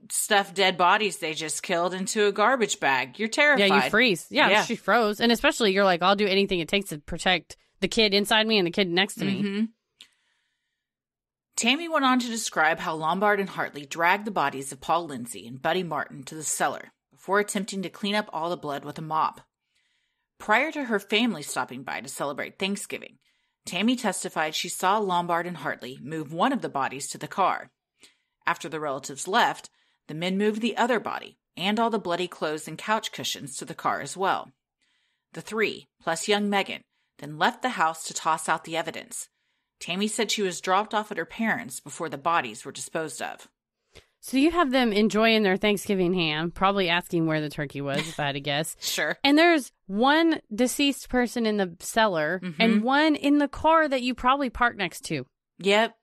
Speaker 2: stuff dead bodies they just killed into a garbage bag. You're terrified.
Speaker 1: Yeah, you freeze. Yeah, she froze. And especially you're like, I'll do anything it takes to protect the kid inside me and the kid next to me.
Speaker 2: Tammy went on to describe how Lombard and Hartley dragged the bodies of Paul Lindsay and Buddy Martin to the cellar before attempting to clean up all the blood with a mop. Prior to her family stopping by to celebrate Thanksgiving, Tammy testified she saw Lombard and Hartley move one of the bodies to the car. After the relatives left, the men moved the other body and all the bloody clothes and couch cushions to the car as well. The three, plus young Megan, then left the house to toss out the evidence. Tammy said she was dropped off at her parents' before the bodies were disposed of.
Speaker 1: So you have them enjoying their Thanksgiving ham, probably asking where the turkey was, if I had to guess.
Speaker 2: Sure.
Speaker 1: And there's one deceased person in the cellar and one in the car that you probably parked next to.
Speaker 2: Yep.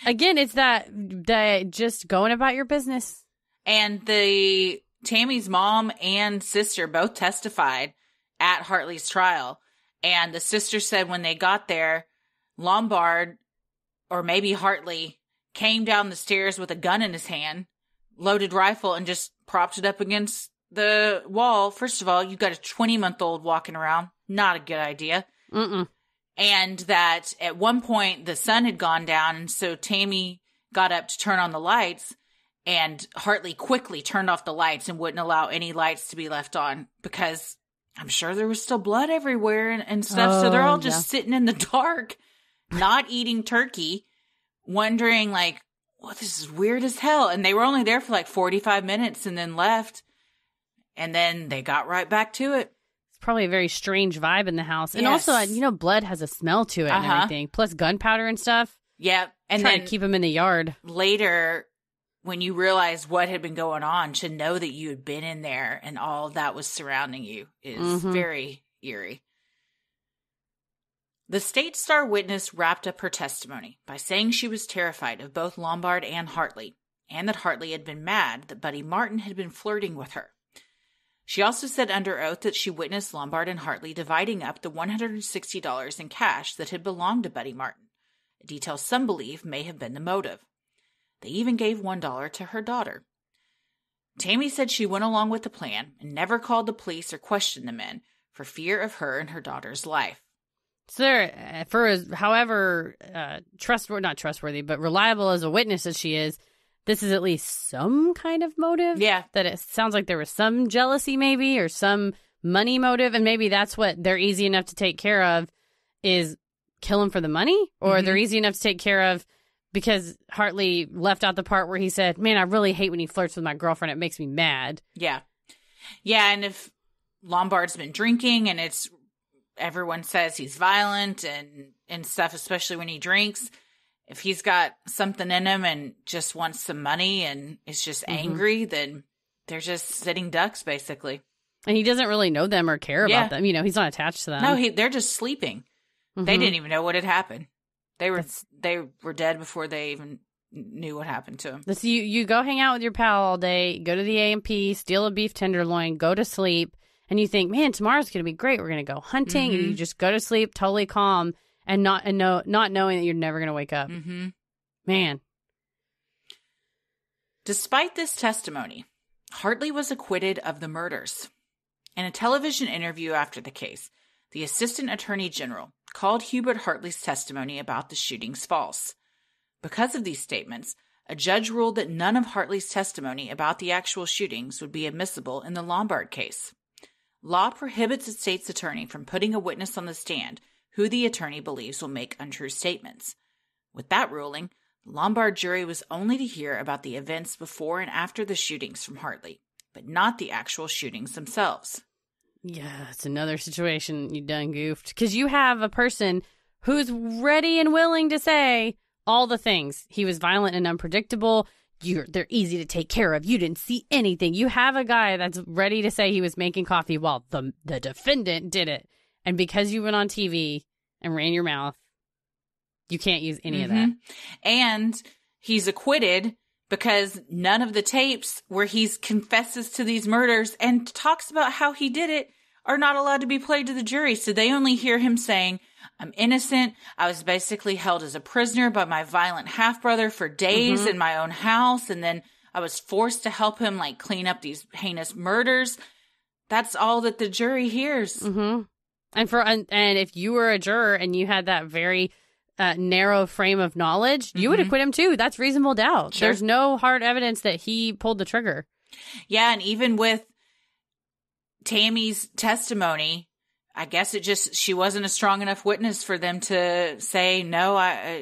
Speaker 1: Again, it's that just going about your business.
Speaker 2: And Tammy's mom and sister both testified at Hartley's trial. And the sister said when they got there, Lombard, or maybe Hartley, came down the stairs with a gun in his hand, loaded rifle, and just propped it up against the wall. First of all, you've got a 20-month-old walking around. Not a good idea. And that at one point the sun had gone down, and so Tammy got up to turn on the lights, and Hartley quickly turned off the lights and wouldn't allow any lights to be left on because I'm sure there was still blood everywhere and stuff. So they're all just sitting in the dark, not eating turkey, wondering like, well, this is weird as hell. And they were only there for like 45 minutes and then left. And then they got right back to it.
Speaker 1: It's probably a very strange vibe in the house. And also, blood has a smell to it and everything. Plus gunpowder and stuff.
Speaker 2: Yeah. And
Speaker 1: try
Speaker 2: then
Speaker 1: to keep them in the yard.
Speaker 2: Later, when you realize what had been going on, to know that you had been in there and all that was surrounding you is very eerie. The State Star witness wrapped up her testimony by saying she was terrified of both Lombard and Hartley, and that Hartley had been mad that Buddy Martin had been flirting with her. She also said under oath that she witnessed Lombard and Hartley dividing up the $160 in cash that had belonged to Buddy Martin, a detail some believe may have been the motive. They even gave $1 to her daughter. Tammy said she went along with the plan and never called the police or questioned the men for fear of her and her daughter's life.
Speaker 1: So for however not trustworthy, but reliable as a witness as she is, this is at least some kind of motive.
Speaker 2: Yeah.
Speaker 1: That it sounds like there was some jealousy maybe or some money motive. And maybe that's what they're easy enough to take care of is kill him for the money. Or they're easy enough to take care of because Hartley left out the part where he said, man, I really hate when he flirts with my girlfriend. It makes me mad.
Speaker 2: Yeah. Yeah. And if Lombard's been drinking and everyone says he's violent and stuff, especially when he drinks. If he's got something in him and just wants some money and is just angry, then they're just sitting ducks, basically.
Speaker 1: And he doesn't really know them or care about them. He's not attached to them.
Speaker 2: No, they're just sleeping. They didn't even know what had happened. They were dead before they even knew what happened to him.
Speaker 1: So you go hang out with your pal all day, go to the A&P, steal a beef tenderloin, go to sleep. And you think, man, tomorrow's going to be great. We're going to go hunting. And you just go to sleep totally calm and not knowing that you're never going to wake up. Man. Despite
Speaker 2: this testimony, Hartley was acquitted of the murders. In a television interview after the case, the Assistant Attorney General called Hubert Hartley's testimony about the shootings false. Because of these statements, a judge ruled that none of Hartley's testimony about the actual shootings would be admissible in the Lombard case. Law prohibits a state's attorney from putting a witness on the stand who the attorney believes will make untrue statements. With that ruling, the Lombard jury was only to hear about the events before and after the shootings from Hartley, but not the actual shootings themselves.
Speaker 1: Yeah, it's another situation you done goofed. Because you have a person who's ready and willing to say all the things. He was violent and unpredictable. They're easy to take care of. You didn't see anything. You have a guy that's ready to say he was making coffee while the defendant did it. And because you went on TV and ran your mouth, you can't use any of that.
Speaker 2: And he's acquitted because none of the tapes where he confesses to these murders and talks about how he did it are not allowed to be played to the jury. So they only hear him saying, I'm innocent. I was basically held as a prisoner by my violent half-brother for days in my own house. And then I was forced to help him like clean up these heinous murders. That's all that the jury hears.
Speaker 1: And if you were a juror and you had that very narrow frame of knowledge, you would acquit him too. That's reasonable doubt.
Speaker 2: Sure.
Speaker 1: There's no hard evidence that he pulled the trigger.
Speaker 2: Yeah, and even with Tammy's testimony, I guess she wasn't a strong enough witness for them to say, no,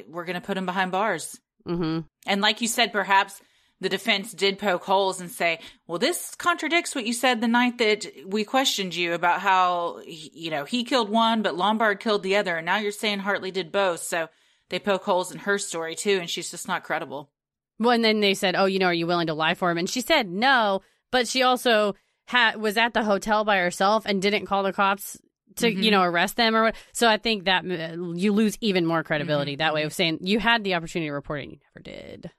Speaker 2: we're going to put him behind bars. And like you said, perhaps the defense did poke holes and say, well, this contradicts what you said the night that we questioned you about how, he killed one, but Lombard killed the other. And now you're saying Hartley did both. So they poke holes in her story too. And she's just not credible.
Speaker 1: Well, and then they said, oh, are you willing to lie for him? And she said no, but she also was at the hotel by herself and didn't call the cops to, arrest them or what. So I think that you lose even more credibility that way of saying you had the opportunity to report it and you never did.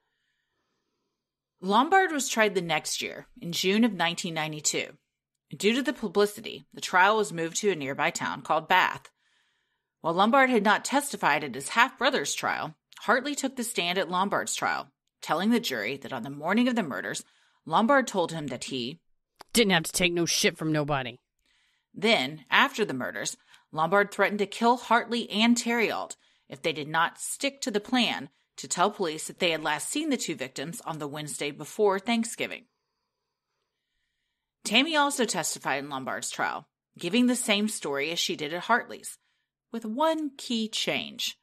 Speaker 2: Lombard was tried the next year, in June of 1992. Due to the publicity, the trial was moved to a nearby town called Bath. While Lombard had not testified at his half-brother's trial, Hartley took the stand at Lombard's trial, telling the jury that on the morning of the murders, Lombard told him that he
Speaker 1: didn't have to take no shit from nobody.
Speaker 2: Then, after the murders, Lombard threatened to kill Hartley and Theriault if they did not stick to the plan to tell police that they had last seen the two victims on the Wednesday before Thanksgiving. Tammy also testified in Lombard's trial, giving the same story as she did at Hartley's, with one key change.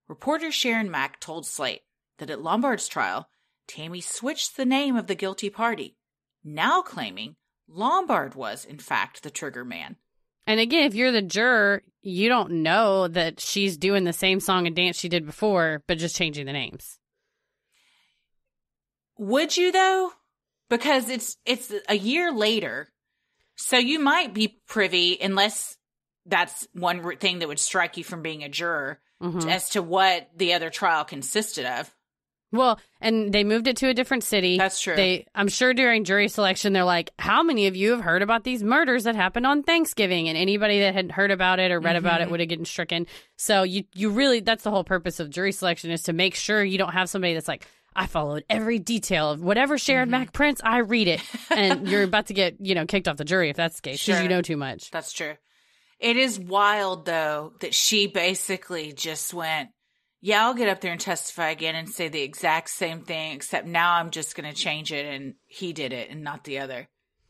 Speaker 2: Reporter Sharon Mack told Slate that at Lombard's trial, Tammy switched the name of the guilty party, now claiming Lombard was, in fact, the trigger man.
Speaker 1: And again, if you're the juror, you don't know that she's doing the same song and dance she did before, but just changing the names.
Speaker 2: Would you, though? Because it's a year later, so you might be privy, unless that's one thing that would strike you from being a juror, as to what the other trial consisted of.
Speaker 1: Well, and they moved it to a different city.
Speaker 2: That's true.
Speaker 1: I'm sure during jury selection, they're like, how many of you have heard about these murders that happened on Thanksgiving? And anybody that had heard about it or read about it would have gotten stricken. So you really, that's the whole purpose of jury selection, is to make sure you don't have somebody that's like, I followed every detail of whatever Sharon Mack prints, I read it. And you're about to get, kicked off the jury if that's the case, because you know too much.
Speaker 2: That's true. It is wild, though, that she basically just went, yeah, I'll get up there and testify again and say the exact same thing, except now I'm just going to change it and he did it and not the other.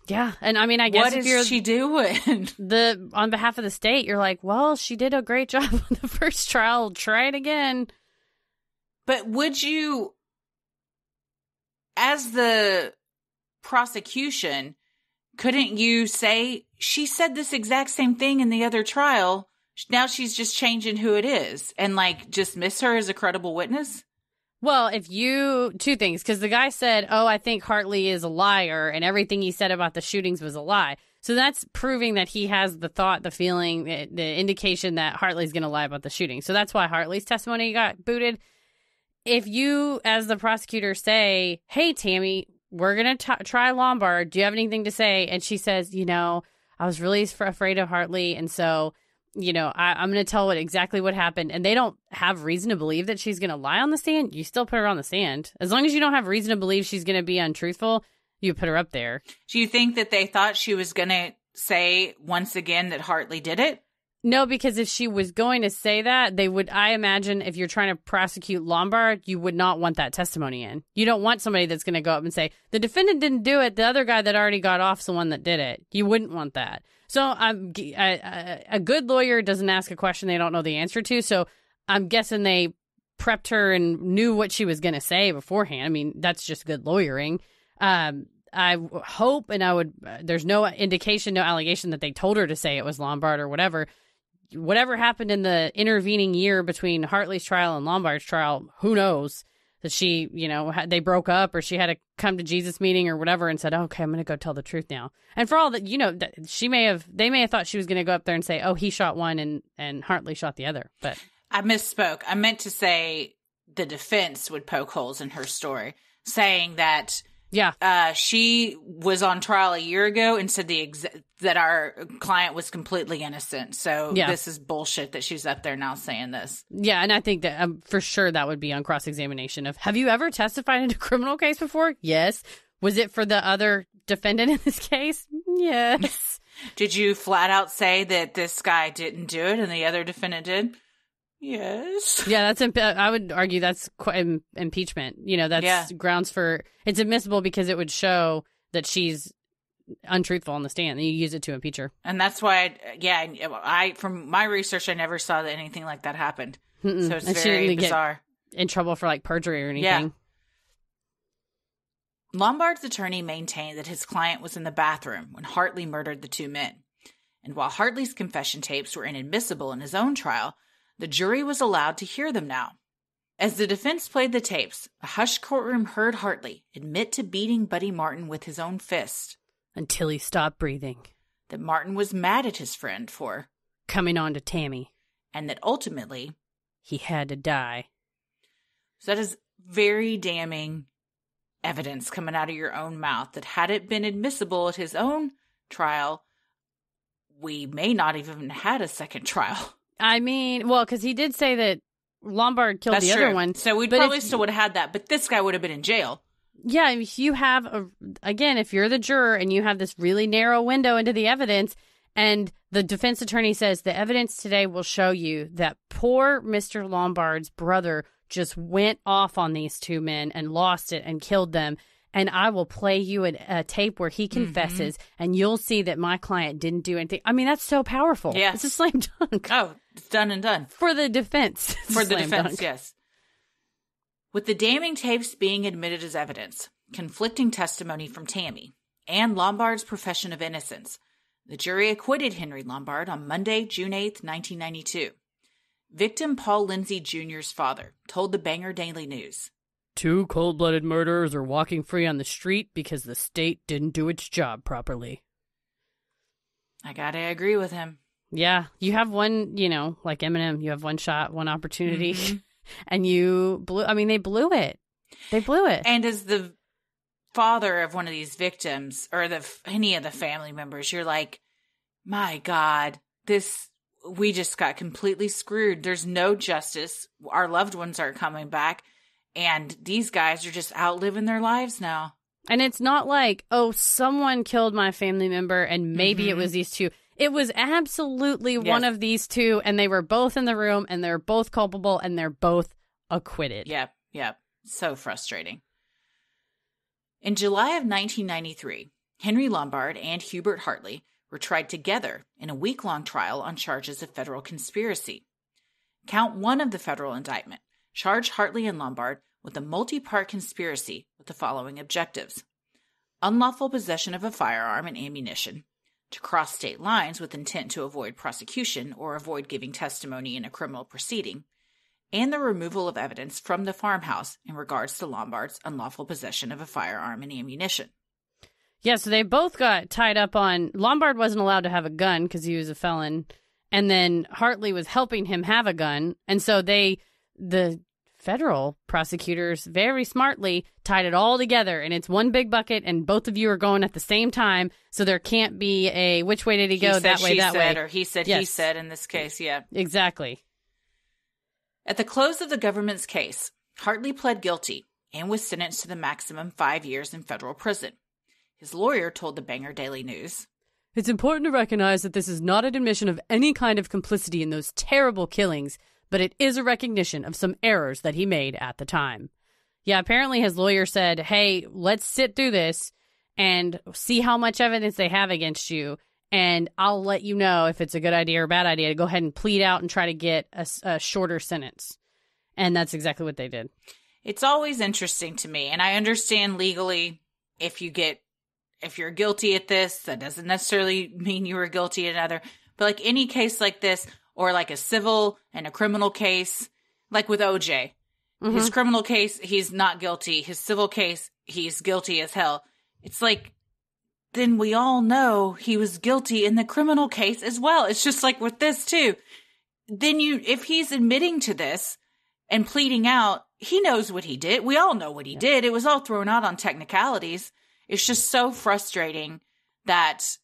Speaker 1: Yeah. And I mean, I guess
Speaker 2: what is she doing?
Speaker 1: On behalf of the state, you're like, well, she did a great job on the first trial. Try it again.
Speaker 2: But would you, as the prosecution, couldn't you say, she said this exact same thing in the other trial? Now she's just changing who it is and dismiss her as a credible witness?
Speaker 1: Well, two things, because the guy said, oh, I think Hartley is a liar and everything he said about the shootings was a lie. So that's proving that he has the thought, the feeling, the indication that Hartley's going to lie about the shooting. So that's why Hartley's testimony got booted. If you, as the prosecutor, say, hey, Tammy, we're going to try Lombard. Do you have anything to say? And she says, I was really afraid of Hartley. And so, I'm going to tell exactly what happened. And they don't have reason to believe that she's going to lie on the stand. You still put her on the stand. As long as you don't have reason to believe she's going to be untruthful, you put her up there.
Speaker 2: Do you think that they thought she was going to say once again that Hartley did it?
Speaker 1: No, because if she was going to say that, I imagine if you're trying to prosecute Lombard, you would not want that testimony in. You don't want somebody that's going to go up and say, the defendant didn't do it. The other guy that already got off's the one that did it. You wouldn't want that. So a good lawyer doesn't ask a question they don't know the answer to. So I'm guessing they prepped her and knew what she was going to say beforehand. I mean, that's just good lawyering. I hope, and there's no indication, no allegation that they told her to say it was Lombard or whatever. Whatever happened in the intervening year between Hartley's trial and Lombard's trial, who knows? That she, they broke up or she had a come to Jesus meeting or whatever and said, okay, I'm going to go tell the truth now. And for all that, they may have thought she was going to go up there and say, oh, he shot one and Hartley shot the other. But
Speaker 2: I misspoke. I meant to say the defense would poke holes in her story, saying that she was on trial a year ago and said that our client was completely innocent. So this is bullshit that she's up there now saying this.
Speaker 1: Yeah, and I think that for sure that would be on cross-examination of, have you ever testified in a criminal case before? Yes. Was it for the other defendant in this case? Yes.
Speaker 2: Did you flat out say that this guy didn't do it and the other defendant did? Yes.
Speaker 1: Yeah, I would argue that's impeachment. You know, that's grounds for, it's admissible because it would show that she's untruthful on the stand. And you use it to impeach her.
Speaker 2: And that's why, from my research, I never saw that anything like that happened.
Speaker 1: Mm-mm.
Speaker 2: So it's very bizarre.
Speaker 1: In trouble for like perjury or anything.
Speaker 2: Yeah. Lombard's attorney maintained that his client was in the bathroom when Hartley murdered the two men. And while Hartley's confession tapes were inadmissible in his own trial, the jury was allowed to hear them now. As the defense played the tapes, a hushed courtroom heard Hartley admit to beating Buddy Martin with his own fist.
Speaker 1: Until he stopped breathing.
Speaker 2: That Martin was mad at his friend for
Speaker 1: coming on to Tammy.
Speaker 2: And that ultimately
Speaker 1: he had to die.
Speaker 2: So that is very damning evidence coming out of your own mouth, that had it been admissible at his own trial, we may not even had a second trial.
Speaker 1: I mean, well, because he did say that Lombard killed the other one.
Speaker 2: So we probably still would have had that, but this guy would have been in jail.
Speaker 1: Yeah, if you have, if you're the juror and you have this really narrow window into the evidence, and the defense attorney says the evidence today will show you that poor Mr. Lombard's brother just went off on these two men and lost it and killed them. And I will play you a tape where he confesses, and you'll see that my client didn't do anything. I mean, that's so powerful.
Speaker 2: Yeah.
Speaker 1: It's a slam dunk.
Speaker 2: Oh, it's done and done.
Speaker 1: For the defense.
Speaker 2: For the defense, yes. With the damning tapes being admitted as evidence, conflicting testimony from Tammy, and Lombard's profession of innocence, the jury acquitted Henry Lombard on Monday, June 8th, 1992. Victim Paul Lindsay Jr.'s father told the Bangor Daily News,
Speaker 1: "Two cold-blooded murderers are walking free on the street because the state didn't do its job properly."
Speaker 2: I gotta agree with him.
Speaker 1: Yeah, you have one, like Eminem, you have one shot, one opportunity, and they blew it. They blew it.
Speaker 2: And as the father of one of these victims, or any of the family members, you're like, my God, we just got completely screwed. There's no justice. Our loved ones aren't coming back. And these guys are just out living their lives now.
Speaker 1: And it's not like, oh, someone killed my family member and maybe it was these two. It was absolutely one of these two, and they were both in the room, and they're both culpable, and they're both acquitted.
Speaker 2: Yep. So frustrating. In July of 1993, Henry Lombard and Hubert Hartley were tried together in a week-long trial on charges of federal conspiracy. Count 1 of the federal indictment charged Hartley and Lombard with a multi-part conspiracy with the following objectives: unlawful possession of a firearm and ammunition, to cross state lines with intent to avoid prosecution or avoid giving testimony in a criminal proceeding, and the removal of evidence from the farmhouse in regards to Lombard's unlawful possession of a firearm and ammunition.
Speaker 1: Yeah, so they both got tied up on... Lombard wasn't allowed to have a gun because he was a felon, and then Hartley was helping him have a gun, and so the federal prosecutors very smartly tied it all together, and it's one big bucket, and both of you are going at the same time, so there can't be a which way did he go, that way, that way.
Speaker 2: Or he said, he said in this case, yeah.
Speaker 1: Exactly.
Speaker 2: At the close of the government's case, Hartley pled guilty and was sentenced to the maximum 5 years in federal prison. His lawyer told the Bangor Daily News,
Speaker 1: "It's important to recognize that this is not an admission of any kind of complicity in those terrible killings, but it is a recognition of some errors that he made at the time." Yeah, apparently his lawyer said, hey, let's sit through this and see how much evidence they have against you, and I'll let you know if it's a good idea or a bad idea to go ahead and plead out and try to get a shorter sentence. And that's exactly what they did.
Speaker 2: It's always interesting to me, and I understand legally if you're guilty at this, that doesn't necessarily mean you were guilty at another. But like any case like this, or like a civil and a criminal case, like with OJ, his criminal case, he's not guilty. His civil case, he's guilty as hell. It's like, then we all know he was guilty in the criminal case as well. It's just like with this too. Then if he's admitting to this and pleading out, he knows what he did. We all know what he did. It was all thrown out on technicalities. It's just so frustrating that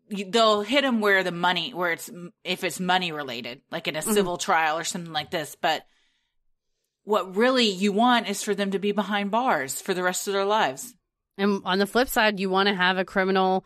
Speaker 2: they'll hit him where if it's money related, like in a civil trial or something like this. But what really you want is for them to be behind bars for the rest of their lives.
Speaker 1: And on the flip side, you want to have a criminal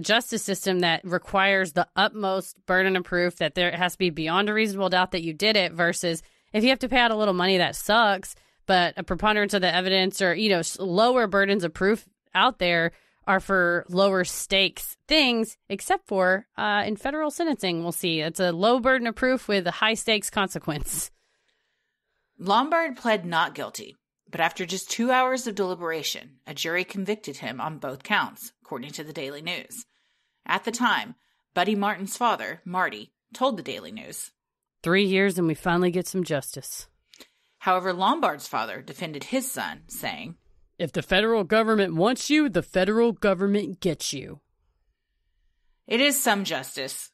Speaker 1: justice system that requires the utmost burden of proof, that there has to be beyond a reasonable doubt that you did it, versus if you have to pay out a little money, that sucks. But a preponderance of the evidence, or, lower burdens of proof out there are for lower stakes things, except for in federal sentencing. We'll see. It's a low burden of proof with a high stakes consequence.
Speaker 2: Lombard pled not guilty, but after just 2 hours of deliberation, a jury convicted him on both counts, according to the Daily News. At the time, Buddy Martin's father, Marty, told the Daily News,
Speaker 1: 3 years and we finally get some justice.
Speaker 2: However, Lombard's father defended his son, saying,
Speaker 1: if the federal government wants you, the federal government gets you.
Speaker 2: It is some justice.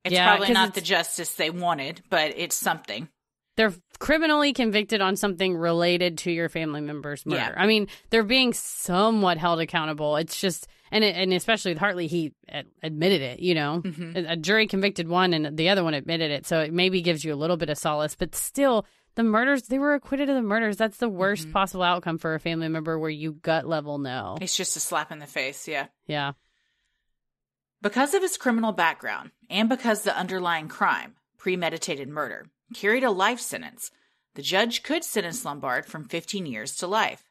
Speaker 2: It's probably not the justice they wanted, but it's something.
Speaker 1: They're criminally convicted on something related to your family member's murder.
Speaker 2: Yeah.
Speaker 1: I mean, they're being somewhat held accountable. It's just, and especially with Hartley, he admitted it,
Speaker 2: Mm-hmm.
Speaker 1: A jury convicted one and the other one admitted it. So it maybe gives you a little bit of solace, but still, the murders, they were acquitted of the murders. That's the worst possible outcome for a family member, where you gut level know.
Speaker 2: It's just a slap in the face, yeah.
Speaker 1: Yeah.
Speaker 2: Because of his criminal background, and because the underlying crime, premeditated murder, carried a life sentence, the judge could sentence Lombard from 15 years to life.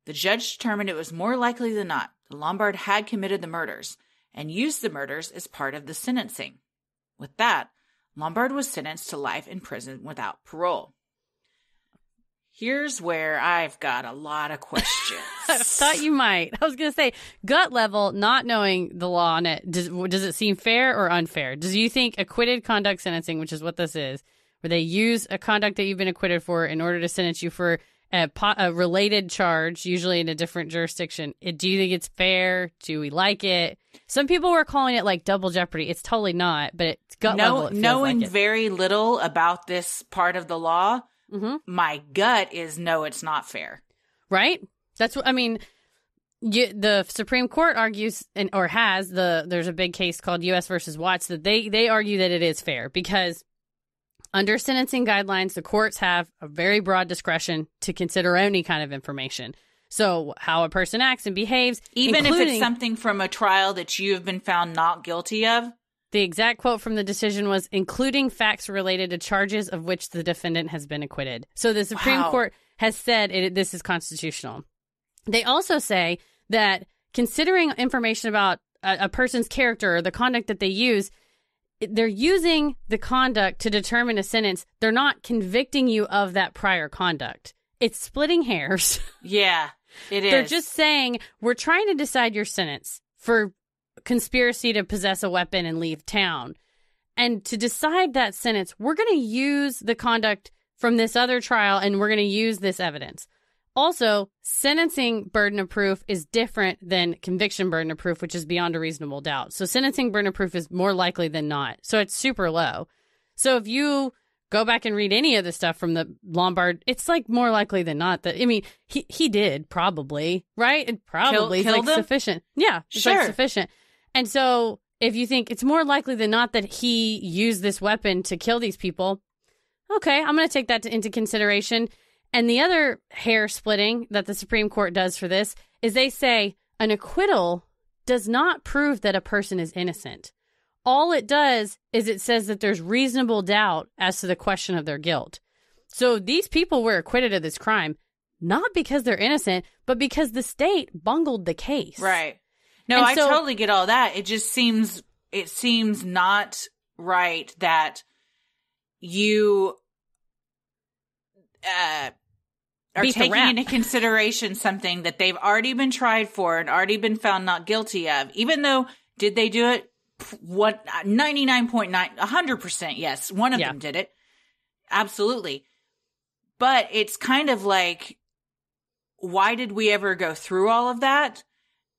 Speaker 2: The judge determined it was more likely than not that Lombard had committed the murders and used the murders as part of the sentencing. With that, Lombard was sentenced to life in prison without parole. Here's where I've got a lot of questions.
Speaker 1: I thought you might. I was going to say, gut level, not knowing the law on it, does it seem fair or unfair? Do you think acquitted conduct sentencing, which is what this is, where they use a conduct that you've been acquitted for in order to sentence you for a related charge, usually in a different jurisdiction, do you think it's fair? Do we like it? Some people were calling it like double jeopardy. It's totally not, but it's gut level. It feels
Speaker 2: knowing
Speaker 1: like it.
Speaker 2: very little about this part of the law, my gut is no, it's not fair.
Speaker 1: Right? That's what I mean. The Supreme Court argues there's a big case called U.S. versus Watts that they argue that it is fair because under sentencing guidelines, the courts have a very broad discretion to consider any kind of information. So how a person acts and behaves,
Speaker 2: even if it's something from a trial that you have been found not guilty of.
Speaker 1: The exact quote from the decision was, including facts related to charges of which the defendant has been acquitted. So the Supreme Court has said this is constitutional. They also say that considering information about a person's character or the conduct that they use, they're using the conduct to determine a sentence. They're not convicting you of that prior conduct. It's splitting hairs.
Speaker 2: Yeah, it is.
Speaker 1: They're just saying, we're trying to decide your sentence for conspiracy to possess a weapon and leave town. And to decide that sentence, we're going to use the conduct from this other trial and we're going to use this evidence. Also, sentencing burden of proof is different than conviction burden of proof, which is beyond a reasonable doubt. So sentencing burden of proof is more likely than not. So it's super low. So if you go back and read any of the stuff from the Lombard, it's like more likely than not that, I mean, he did probably, right? It probably
Speaker 2: killed
Speaker 1: like
Speaker 2: him?
Speaker 1: Sufficient. Yeah, it's
Speaker 2: Sure.
Speaker 1: like sufficient. And so if you think it's more likely than not that he used this weapon to kill these people, okay, I'm going to take that into consideration. And the other hair splitting that the Supreme Court does for this is they say an acquittal does not prove that a person is innocent. All it does is it says that there's reasonable doubt as to the question of their guilt. So these people were acquitted of this crime, not because they're innocent, but because the state bungled the case.
Speaker 2: Right. No,
Speaker 1: And
Speaker 2: I
Speaker 1: so-
Speaker 2: totally get all that. It just seems not right that you are
Speaker 1: Beat the
Speaker 2: taking
Speaker 1: rap.
Speaker 2: into consideration something that they've already been tried for and already been found not guilty of, even though, did they do it? 99.9, 100% yes. One of them did it. Absolutely. But it's kind of like, why did we ever go through all of that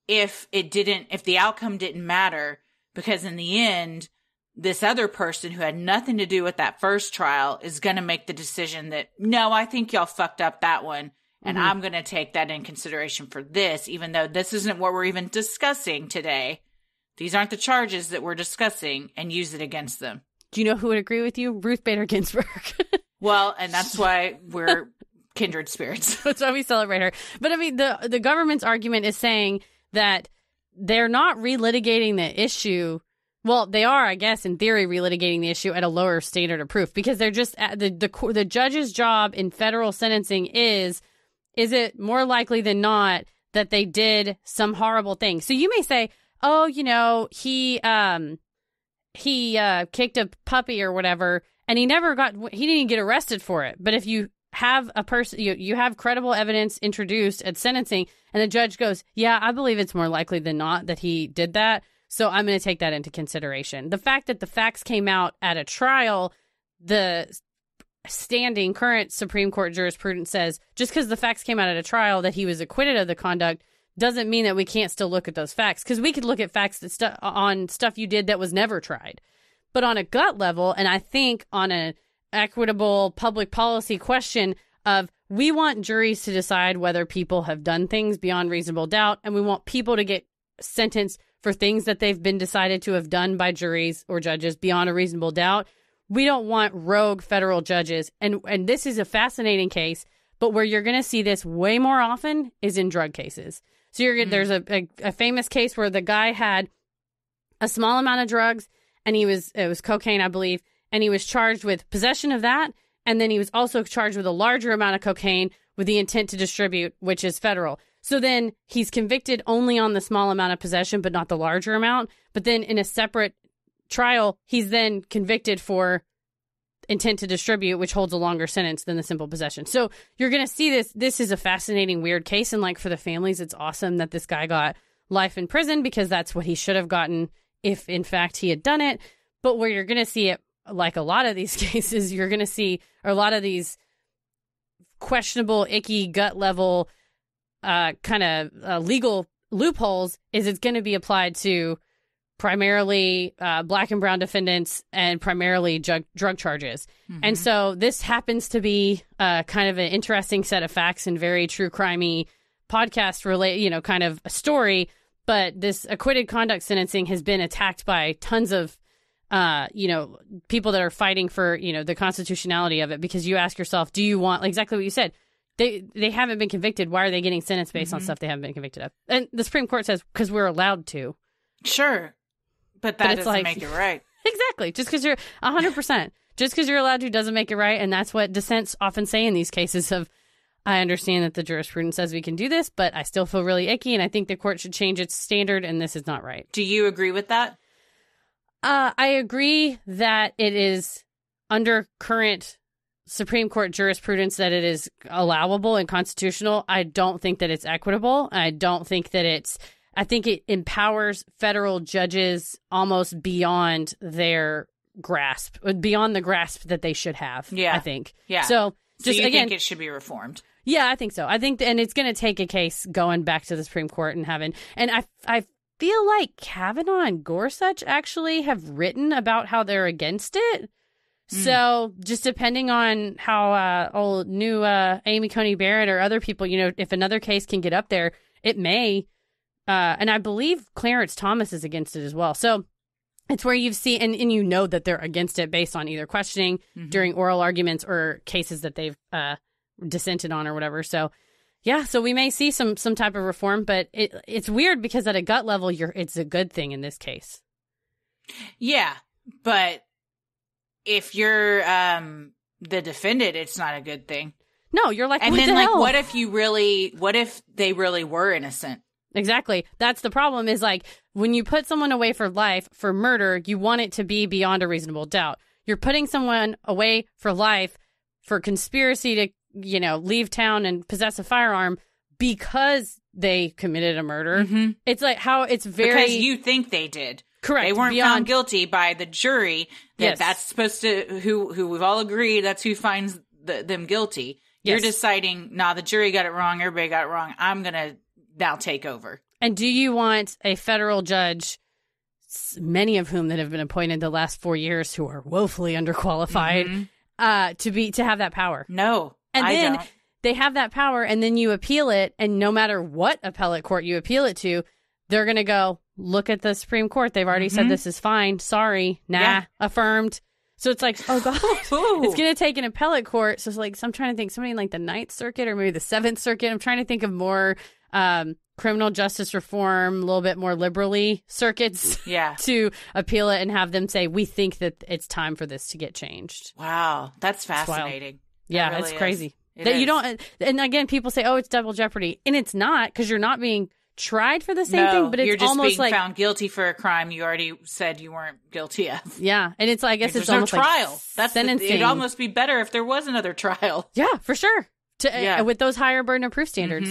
Speaker 2: if the outcome didn't matter? Because in the end, this other person who had nothing to do with that first trial is going to make the decision that, no, I think y'all fucked up that one. And I'm going to take that in consideration for this, even though this isn't what we're even discussing today. These aren't the charges that we're discussing, and use it against them.
Speaker 1: Do you know who would agree with you? Ruth Bader Ginsburg.
Speaker 2: Well, and that's why we're kindred spirits.
Speaker 1: That's why we celebrate her. But I mean, the government's argument is saying that they're not relitigating the issue. Well, they are, I guess, in theory, relitigating the issue at a lower standard of proof, because they're just the judge's job in federal sentencing is it more likely than not that they did some horrible thing? So you may say, oh, you know, he kicked a puppy or whatever, and he didn't even get arrested for it. But if you have a person, you have credible evidence introduced at sentencing, and the judge goes, yeah, I believe it's more likely than not that he did that, so I'm going to take that into consideration. The fact that the facts came out at a trial, the standing current Supreme Court jurisprudence says just because the facts came out at a trial that he was acquitted of the conduct doesn't mean that we can't still look at those facts, because we could look at facts that on stuff you did that was never tried. But on a gut level, and I think on an equitable public policy question of, we want juries to decide whether people have done things beyond reasonable doubt, and we want people to get sentenced for things that they've been decided to have done by juries or judges beyond a reasonable doubt. We don't want rogue federal judges. And this is a fascinating case, but where you're going to see this way more often is in drug cases. So there's a famous case where the guy had a small amount of drugs, and it was cocaine, I believe, and he was charged with possession of that, and then he was also charged with a larger amount of cocaine with the intent to distribute, which is federal. So then he's convicted only on the small amount of possession, but not the larger amount. But then in a separate trial, he's then convicted for intent to distribute, which holds a longer sentence than the simple possession. So you're going to see this. This is a fascinating, weird case. And like, for the families, it's awesome that this guy got life in prison, because that's what he should have gotten if, in fact, he had done it. But where you're going to see it, like a lot of these cases, you're going to see a lot of these questionable, icky, gut level kind of legal loopholes, is it's going to be applied to primarily black and brown defendants and primarily drug charges. Mm-hmm. And so this happens to be kind of an interesting set of facts and very true crimey podcast kind of a story. But this acquitted conduct sentencing has been attacked by tons of people that are fighting for, the constitutionality of it, because you ask yourself, do you want, like, exactly what you said? They haven't been convicted. Why are they getting sentenced based on stuff they haven't been convicted of? And the Supreme Court says, because we're allowed to. Sure. But that doesn't make it right. Exactly. Just because you're 100%. Just because you're allowed to doesn't make it right. And that's what dissents often say in these cases of, I understand that the jurisprudence says we can do this, but I still feel really icky, and I think the court should change its standard, and this is not right.
Speaker 2: Do you agree with that?
Speaker 1: I agree that it is under current Supreme Court jurisprudence that it is allowable and constitutional. I don't think that it's equitable. I don't think that I think it empowers federal judges almost beyond their grasp, beyond the grasp that they should have. Yeah. I think. Yeah. So you think it should be reformed? Yeah, I think so. I think, and it's going to take a case going back to the Supreme Court and I feel like Kavanaugh and Gorsuch actually have written about how they're against it. So just depending on how Amy Coney Barrett or other people, if another case can get up there, it may. And I believe Clarence Thomas is against it as well. So it's where you've seen, and that they're against it based on either questioning during oral arguments or cases that they've dissented on or whatever. So yeah, so we may see some type of reform, but it's weird because at a gut level, it's a good thing in this case. Yeah, but if you're the defendant, it's not a good thing. No, you're like, and then like, what if they really were innocent? Exactly. That's the problem, is like, when you put someone away for life for murder, you want it to be beyond a reasonable doubt. You're putting someone away for life for conspiracy to, leave town and possess a firearm because they committed a murder. Mm-hmm. It's like because you think they did. Correct. They weren't found guilty by the jury. That's supposed to, who we've all agreed, that's who finds them guilty. Yes. You're deciding, the jury got it wrong, everybody got it wrong, I'm going to now take over. And do you want a federal judge many of whom that have been appointed the last 4 years who are woefully underqualified, to have that power.
Speaker 2: No,
Speaker 1: and
Speaker 2: I
Speaker 1: then
Speaker 2: don't.
Speaker 1: They have that power, and then you appeal it, and no matter what appellate court you appeal it to, they're going to go, look at the Supreme Court. They've already said this is fine. Sorry. Nah. Affirmed. So it's like, oh, God. It's going to take an appellate court. So it's like, so I'm trying to think, somebody in like the Ninth Circuit or maybe the Seventh Circuit. I'm trying to think of more criminal justice reform, a little bit more liberally circuits to appeal it and have them say, we think that it's time for this to get changed.
Speaker 2: Wow. That's fascinating.
Speaker 1: Yeah,
Speaker 2: really
Speaker 1: it's crazy.
Speaker 2: It
Speaker 1: You don't, and again, people say, oh, it's double jeopardy. And it's not, because you're not being tried for the same thing, but it's
Speaker 2: you're just
Speaker 1: almost
Speaker 2: being
Speaker 1: like
Speaker 2: found guilty for a crime you already said you weren't guilty of.
Speaker 1: Yeah, and it's, I guess it's
Speaker 2: no
Speaker 1: almost
Speaker 2: trial.
Speaker 1: Like
Speaker 2: That's
Speaker 1: sentencing.
Speaker 2: It'd almost be better if there was another trial.
Speaker 1: Yeah, for sure. With those higher burden of proof standards.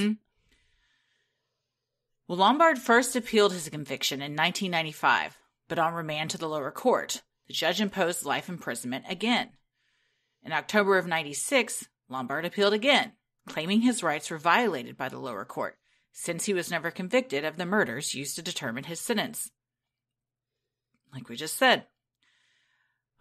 Speaker 2: Well, Lombard first appealed his conviction in 1995, but on remand to the lower court, the judge imposed life imprisonment again. In October of 96, Lombard appealed again, claiming his rights were violated by the lower court, since he was never convicted of the murders used to determine his sentence. Like we just said.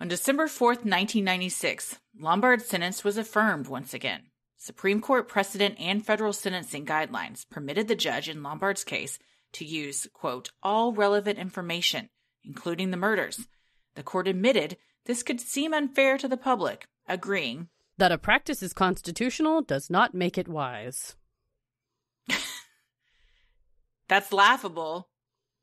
Speaker 2: On December 4th, 1996, Lombard's sentence was affirmed once again. Supreme Court precedent and federal sentencing guidelines permitted the judge in Lombard's case to use, quote, all relevant information, including the murders. The court admitted this could seem unfair to the public, agreeing
Speaker 1: that a practice is constitutional does not make it wise.
Speaker 2: That's laughable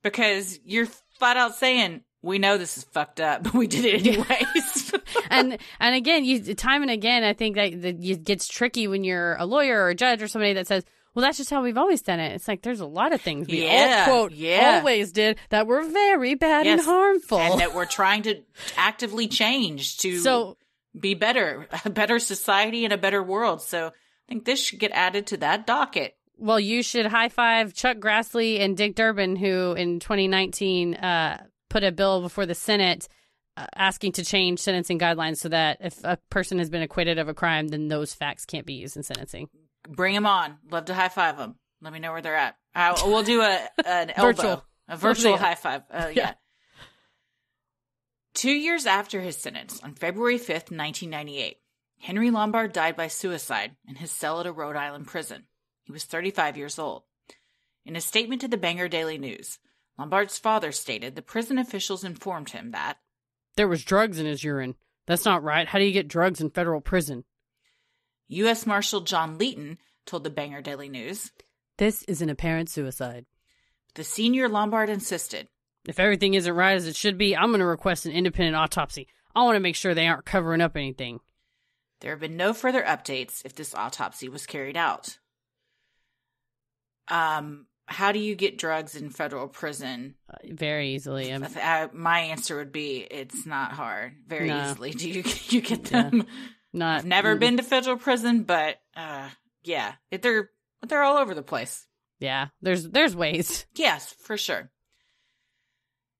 Speaker 2: because you're flat out saying, we know this is fucked up, but we did it anyways.
Speaker 1: and again, time and again, I think that it gets tricky when you're a lawyer or a judge or somebody that says, well, that's just how we've always done it. It's like, there's a lot of things we always did that were very bad and harmful.
Speaker 2: And that we're trying to actively change to be better, a better society and a better world. So I think this should get added to that docket.
Speaker 1: Well, you should high five Chuck Grassley and Dick Durbin, who in 2019 put a bill before the Senate asking to change sentencing guidelines so that if a person has been acquitted of a crime, then those facts can't be used in sentencing.
Speaker 2: Bring them on. Love to high five them. Let me know where they're at. We'll do an elbow, a virtual high five. Yeah. 2 years after his sentence, on February 5th, 1998, Henry Lombard died by suicide in his cell at a Rhode Island prison. He was 35 years old. In a statement to the Bangor Daily News, Lombard's father stated the prison officials informed him that
Speaker 1: there was drugs in his urine. That's not right. How do you get drugs in federal prison?
Speaker 2: U.S. Marshal John Leeton told the Bangor Daily News,
Speaker 1: this is an apparent suicide.
Speaker 2: The senior Lombard insisted,
Speaker 1: if everything isn't right as it should be, I'm going to request an independent autopsy. I want to make sure they aren't covering up anything.
Speaker 2: There have been no further updates if this autopsy was carried out. How do you get drugs in federal prison?
Speaker 1: Very easily.
Speaker 2: My answer would be it's not hard. Very easily. Do you get them?
Speaker 1: Not.
Speaker 2: I've never been to federal prison, but yeah, they're all over the place.
Speaker 1: Yeah, there's ways.
Speaker 2: Yes, for sure.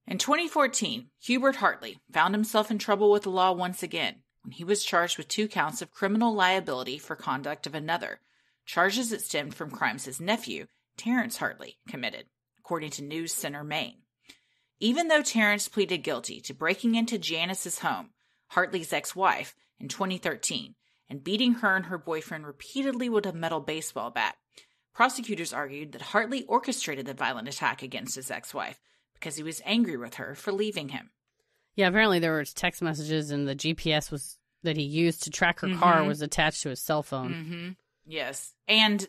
Speaker 2: In 2014, Hubert Hartley found himself in trouble with the law once again when he was charged with 2 counts of criminal liability for conduct of another, charges that stemmed from crimes his nephew, Terrence Hartley, committed, according to News Center, Maine. Even though Terrence pleaded guilty to breaking into Janice's home, Hartley's ex-wife, in 2013, and beating her and her boyfriend repeatedly with a metal baseball bat, prosecutors argued that Hartley orchestrated the violent attack against his ex-wife because he was angry with her for leaving him.
Speaker 1: Yeah, apparently there were text messages and the GPS that he used to track her car was attached to his cell phone.
Speaker 2: Mm-hmm. Yes. And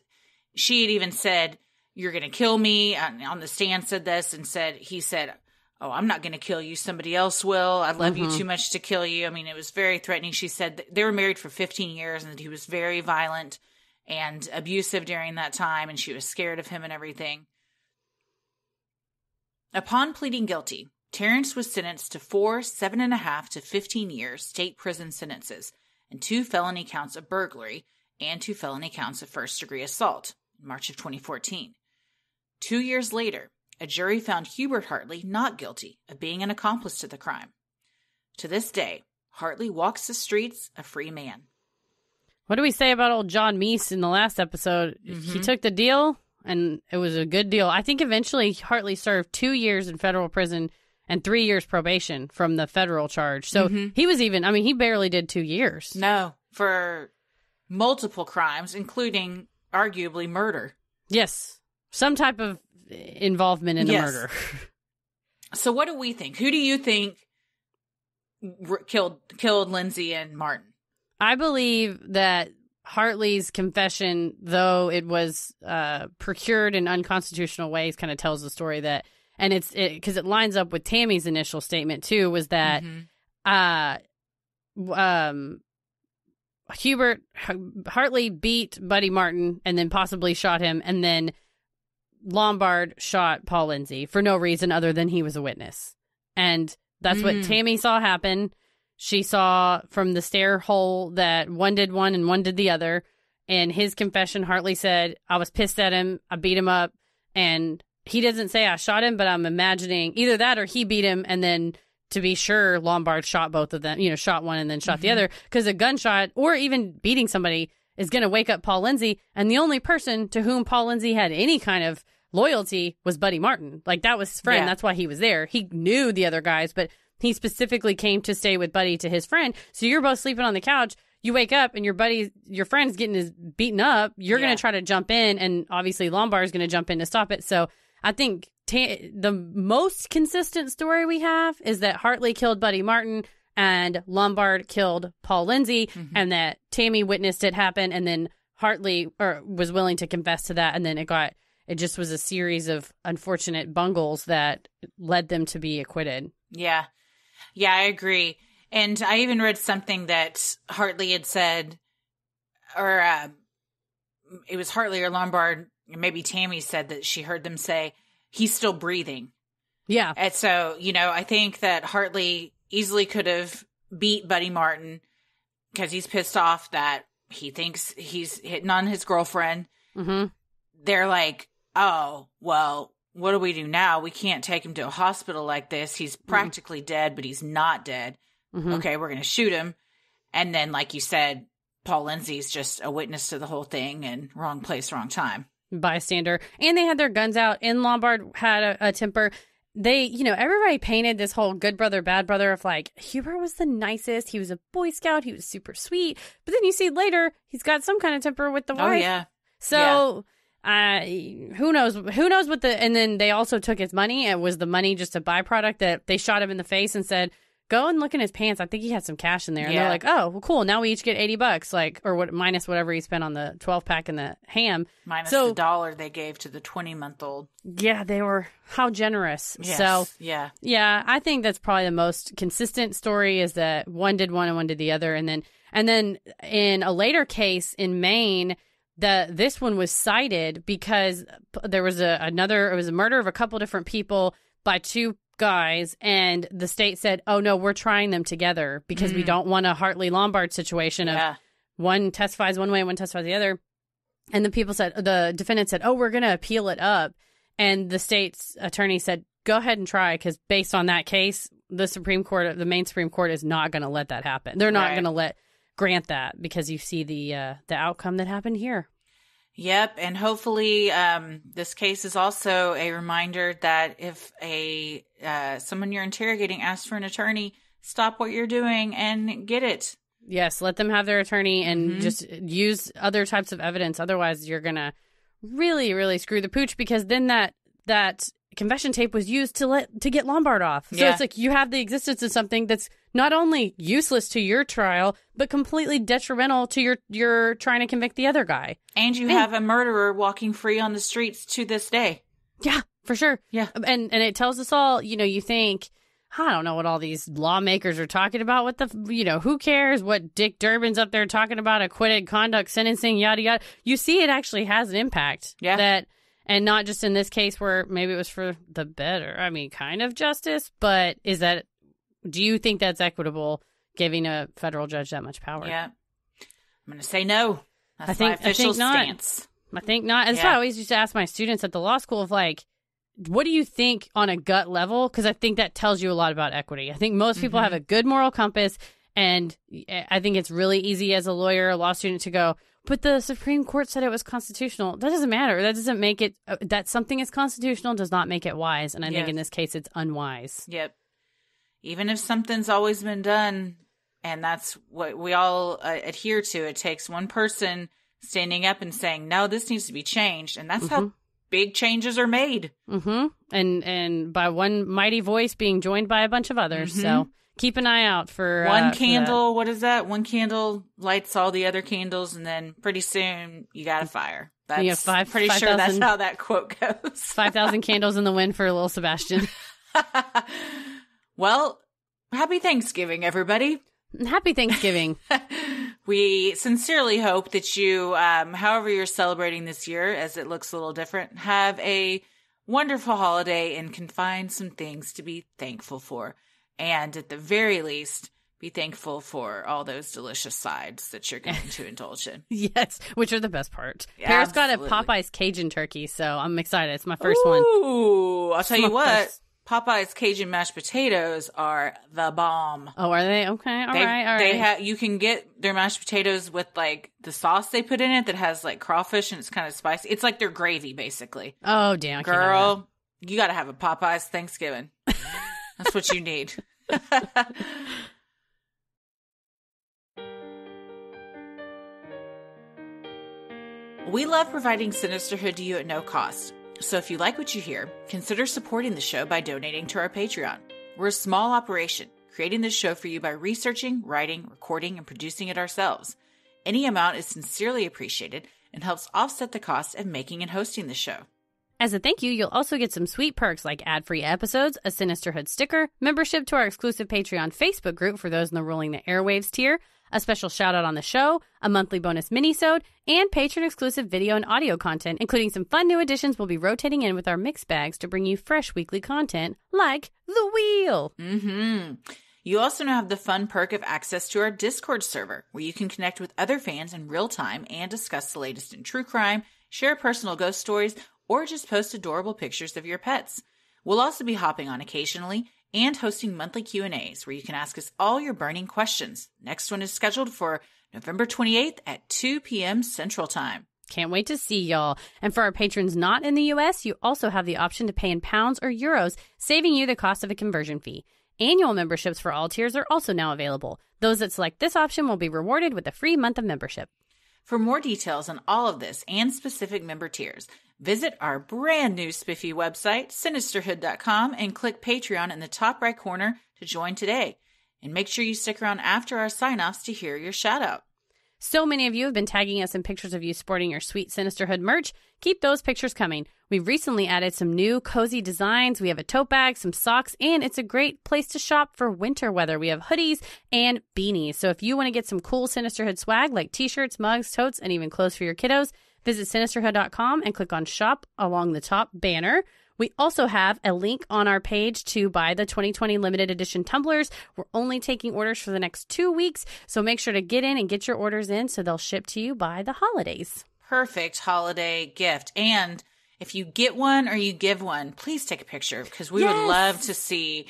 Speaker 2: she had even said, you're going to kill me. On the stand said this and he said, oh, I'm not going to kill you. Somebody else will. I love you too much to kill you. I mean, it was very threatening. She said that they were married for 15 years and that he was very violent and abusive during that time. And she was scared of him and everything. Upon pleading guilty, Terrence was sentenced to 4 7.5 to 15 year state prison sentences and 2 felony counts of burglary and 2 felony counts of first-degree assault in March of 2014. 2 years later, a jury found Hubert Hartley not guilty of being an accomplice to the crime. To this day, Hartley walks the streets a free man.
Speaker 1: What do we say about old John Meese in the last episode? He took the deal, and it was a good deal. I think eventually Hartley served 2 years in federal prison and 3 years probation from the federal charge. So he was even, I mean, he barely did 2 years.
Speaker 2: No, for multiple crimes, including arguably murder.
Speaker 1: Yes. Some type of involvement in a murder.
Speaker 2: So what do we think? Who do you think killed Lindsay and Martin?
Speaker 1: I believe that Hartley's confession, though it was procured in unconstitutional ways, kind of tells the story that, and it's because it lines up with Tammy's initial statement too, was that Hartley beat Buddy Martin and then possibly shot him, and then Lombard shot Paul Lindsay for no reason other than he was a witness. And that's what Tammy saw happen. She saw from the stair hole that one did one and one did the other. And his confession, Hartley said, I was pissed at him. I beat him up. And he doesn't say I shot him, but I'm imagining either that or he beat him. And then to be sure, Lombard shot both of them, shot one and then shot the other. Because a gunshot or even beating somebody is going to wake up Paul Lindsay. And the only person to whom Paul Lindsay had any kind of loyalty was Buddy Martin. Like, that was his friend. That's why he was there. He knew the other guys, but he specifically came to stay with Buddy to his friend. So you're both sleeping on the couch. You wake up and your friend's getting beaten up. You're going to try to jump in, and obviously Lombard's going to jump in to stop it. So I think the most consistent story we have is that Hartley killed Buddy Martin and Lombard killed Paul Lindsay, and that Tammy witnessed it happen, and then Hartley was willing to confess to that, and then it just was a series of unfortunate bungles that led them to be acquitted.
Speaker 2: Yeah. Yeah, I agree. And I even read something that Hartley had said, or it was Hartley or Lombard, maybe Tammy said that she heard them say, he's still breathing.
Speaker 1: Yeah.
Speaker 2: And so, I think that Hartley easily could have beat Buddy Martin because he's pissed off that he thinks he's hitting on his girlfriend. They're like, oh, well, what do we do now? We can't take him to a hospital like this. He's practically dead, but he's not dead. Okay, we're going to shoot him. And then, like you said, Paul Lindsay's just a witness to the whole thing and wrong place, wrong time.
Speaker 1: Bystander. And they had their guns out, and Lombard had a temper. They, everybody painted this whole good brother, bad brother of like, Hubert was the nicest. He was a Boy Scout. He was super sweet. But then you see later, he's got some kind of temper with the wife.
Speaker 2: Oh, yeah.
Speaker 1: So... who knows what and then they also took his money, and was the money just a byproduct that they shot him in the face and said, go and look in his pants. I think he had some cash in there. And they're like, oh, well, cool. Now we each get $80, like, or what, minus whatever he spent on the 12-pack and the ham.
Speaker 2: Minus the $1 they gave to the 20-month-old.
Speaker 1: Yeah, they were, how generous.
Speaker 2: Yes.
Speaker 1: So,
Speaker 2: yeah,
Speaker 1: I think that's probably the most consistent story, is that one did one and one did the other. And then in a later case in Maine, this one was cited because there was it was a murder of a couple different people by two guys, and the state said, oh no, we're trying them together because we don't want a Hartley Lombard situation of one testifies one way and one testifies the other. And the defendant said, oh, we're going to appeal it up. And the state's attorney said, go ahead and try, because based on that case, the Maine Supreme Court is not going to let that happen. They're not going to grant that, because you see the outcome that happened here.
Speaker 2: Yep, and hopefully this case is also a reminder that if someone you're interrogating asks for an attorney, stop what you're doing and get it.
Speaker 1: Yes, let them have their attorney and just use other types of evidence. Otherwise, you're going to really, really screw the pooch, because then that confession tape was used to get Lombard off. So it's like you have the existence of something that's not only useless to your trial, but completely detrimental to your trying to convict the other guy.
Speaker 2: And you have a murderer walking free on the streets to this day.
Speaker 1: Yeah, for sure.
Speaker 2: Yeah.
Speaker 1: And it tells us all, you think, I don't know what all these lawmakers are talking about. What who cares what Dick Durbin's up there talking about, acquitted conduct, sentencing, yada, yada. You see it actually has an impact.
Speaker 2: Yeah.
Speaker 1: And not just in this case where maybe it was for the better, kind of justice, but do you think that's equitable, giving a federal judge that much power?
Speaker 2: Yeah. I'm going to say no. That's my official stance.
Speaker 1: I think not. And that's why I always used to ask my students at the law school of what do you think on a gut level? Because I think that tells you a lot about equity. I think most people have a good moral compass, and I think it's really easy as a lawyer, a law student, to go, But the Supreme Court said it was constitutional. That doesn't matter. That doesn't make it, that something is constitutional does not make it wise. And I think in this case, it's unwise.
Speaker 2: Yep. Even if something's always been done, and that's what we all adhere to, it takes one person standing up and saying, no, this needs to be changed. And that's how big changes are made.
Speaker 1: And by one mighty voice being joined by a bunch of others. So keep an eye out for
Speaker 2: one candle. What is that? One candle lights all the other candles, and then pretty soon you got a fire. That's pretty sure that's how that quote goes.
Speaker 1: 5,000 candles in the wind for little Sebastian.
Speaker 2: Well, happy Thanksgiving, everybody.
Speaker 1: Happy Thanksgiving.
Speaker 2: We sincerely hope that you, however you're celebrating this year, as it looks a little different, have a wonderful holiday and can find some things to be thankful for. And at the very least, be thankful for all those delicious sides that you're going to indulge in.
Speaker 1: Yes, which are the best part.
Speaker 2: Yeah,
Speaker 1: Paris got a Popeye's Cajun turkey, so I'm excited. It's my first one.
Speaker 2: Ooh, I'll tell you what. Popeye's Cajun mashed potatoes are the bomb.
Speaker 1: Oh, are they? Okay, all right.
Speaker 2: You can get their mashed potatoes with like the sauce they put in it that has like crawfish and it's kind of spicy. It's like their gravy, basically.
Speaker 1: Oh, damn.
Speaker 2: Girl, you got to have a Popeye's Thanksgiving. That's what you need. We love providing Sinisterhood to you at no cost. So if you like what you hear, consider supporting the show by donating to our Patreon. We're a small operation, creating this show for you by researching, writing, recording, and producing it ourselves. Any amount is sincerely appreciated and helps offset the cost of making and hosting the show.
Speaker 1: As a thank you, you'll also get some sweet perks like ad-free episodes, a Sinisterhood sticker, membership to our exclusive Patreon Facebook group for those in the Ruling the Airwaves tier, a special shout-out on the show, a monthly bonus mini-sode, and patron-exclusive video and audio content, including some fun new additions we'll be rotating in with our mix bags to bring you fresh weekly content, like The Wheel.
Speaker 2: You also now have the fun perk of access to our Discord server, where you can connect with other fans in real time and discuss the latest in true crime, share personal ghost stories, or just post adorable pictures of your pets. We'll also be hopping on occasionally and hosting monthly Q&As where you can ask us all your burning questions. Next one is scheduled for November 28th at 2 p.m. Central Time.
Speaker 1: Can't wait to see y'all. And for our patrons not in the U.S., you also have the option to pay in pounds or euros, saving you the cost of a conversion fee. Annual memberships for all tiers are also now available. Those that select this option will be rewarded with a free month of membership.
Speaker 2: For more details on all of this and specific member tiers, visit our brand new spiffy website, Sinisterhood.com, and click Patreon in the top right corner to join today. And make sure you stick around after our sign-offs to hear your shout-out.
Speaker 1: So many of you have been tagging us in pictures of you sporting your sweet Sinisterhood merch. Keep those pictures coming. We've recently added some new cozy designs. We have a tote bag, some socks, and it's a great place to shop for winter weather. We have hoodies and beanies. So if you want to get some cool Sinisterhood swag like t-shirts, mugs, totes, and even clothes for your kiddos, visit Sinisterhood.com and click on shop along the top banner. We also have a link on our page to buy the 2020 limited edition tumblers. We're only taking orders for the next 2 weeks, so make sure to get in and get your orders in so they'll ship to you by the holidays.
Speaker 2: Perfect holiday gift. And if you get one or you give one, please take a picture because we would love to see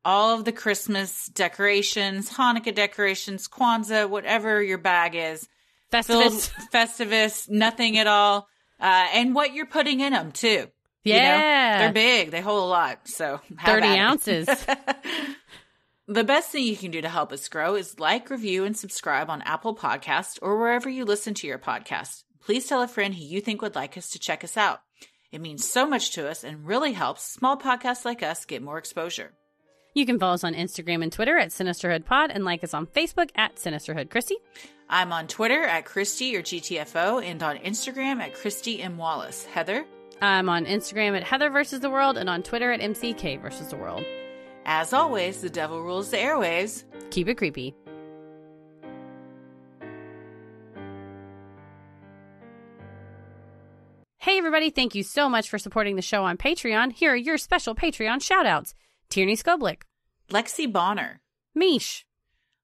Speaker 2: all of the Christmas decorations, Hanukkah decorations, Kwanzaa, whatever your bag is. Festivus, nothing at all. And what you're putting in them, too.
Speaker 1: Yeah.
Speaker 2: You know, they're big. They hold a lot. So
Speaker 1: 30 ounces.
Speaker 2: The best thing you can do to help us grow is like, review, and subscribe on Apple Podcasts or wherever you listen to your podcast. Please tell a friend who you think would like us to check us out. It means so much to us and really helps small podcasts like us get more exposure.
Speaker 1: You can follow us on Instagram and Twitter at SinisterhoodPod and like us on Facebook at Sinisterhood. Christy?
Speaker 2: I'm on Twitter at Christy or GTFO and on Instagram at Christy M. Wallace. Heather?
Speaker 1: I'm on Instagram at Heather vs. the World and on Twitter at MCK vs. the World.
Speaker 2: As always, the devil rules the airwaves.
Speaker 1: Keep it creepy. Hey everybody, thank you so much for supporting the show on Patreon. Here are your special Patreon shoutouts. Tierney Skoblick,
Speaker 2: Lexi Bonner,
Speaker 1: Mish,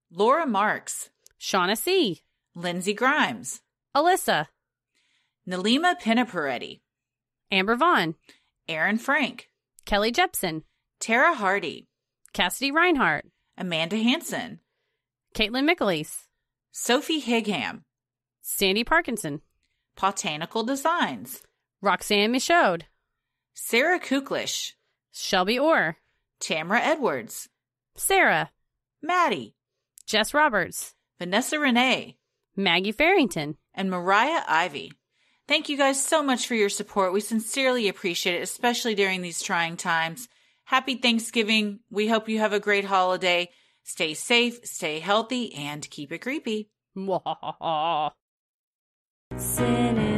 Speaker 2: Laura Marks,
Speaker 1: Shauna C.,
Speaker 2: Lindsay Grimes,
Speaker 1: Alyssa,
Speaker 2: Nalima Pinaparetti,
Speaker 1: Amber Vaughn,
Speaker 2: Aaron Frank,
Speaker 1: Kelly Jepson,
Speaker 2: Tara Hardy,
Speaker 1: Cassidy Reinhart,
Speaker 2: Amanda Hansen,
Speaker 1: Caitlin Michelise,
Speaker 2: Sophie Higham,
Speaker 1: Sandy Parkinson,
Speaker 2: Botanical Designs,
Speaker 1: Roxanne Michaud,
Speaker 2: Sarah Kuklish,
Speaker 1: Shelby Orr,
Speaker 2: Tamara Edwards,
Speaker 1: Sarah,
Speaker 2: Maddie,
Speaker 1: Jess Roberts,
Speaker 2: Vanessa Renee,
Speaker 1: Maggie Farrington,
Speaker 2: and Mariah Ivy. Thank you guys so much for your support. We sincerely appreciate it, especially during these trying times. Happy Thanksgiving. We hope you have a great holiday. Stay safe, stay healthy, and keep it creepy.
Speaker 3: Sinisterhood.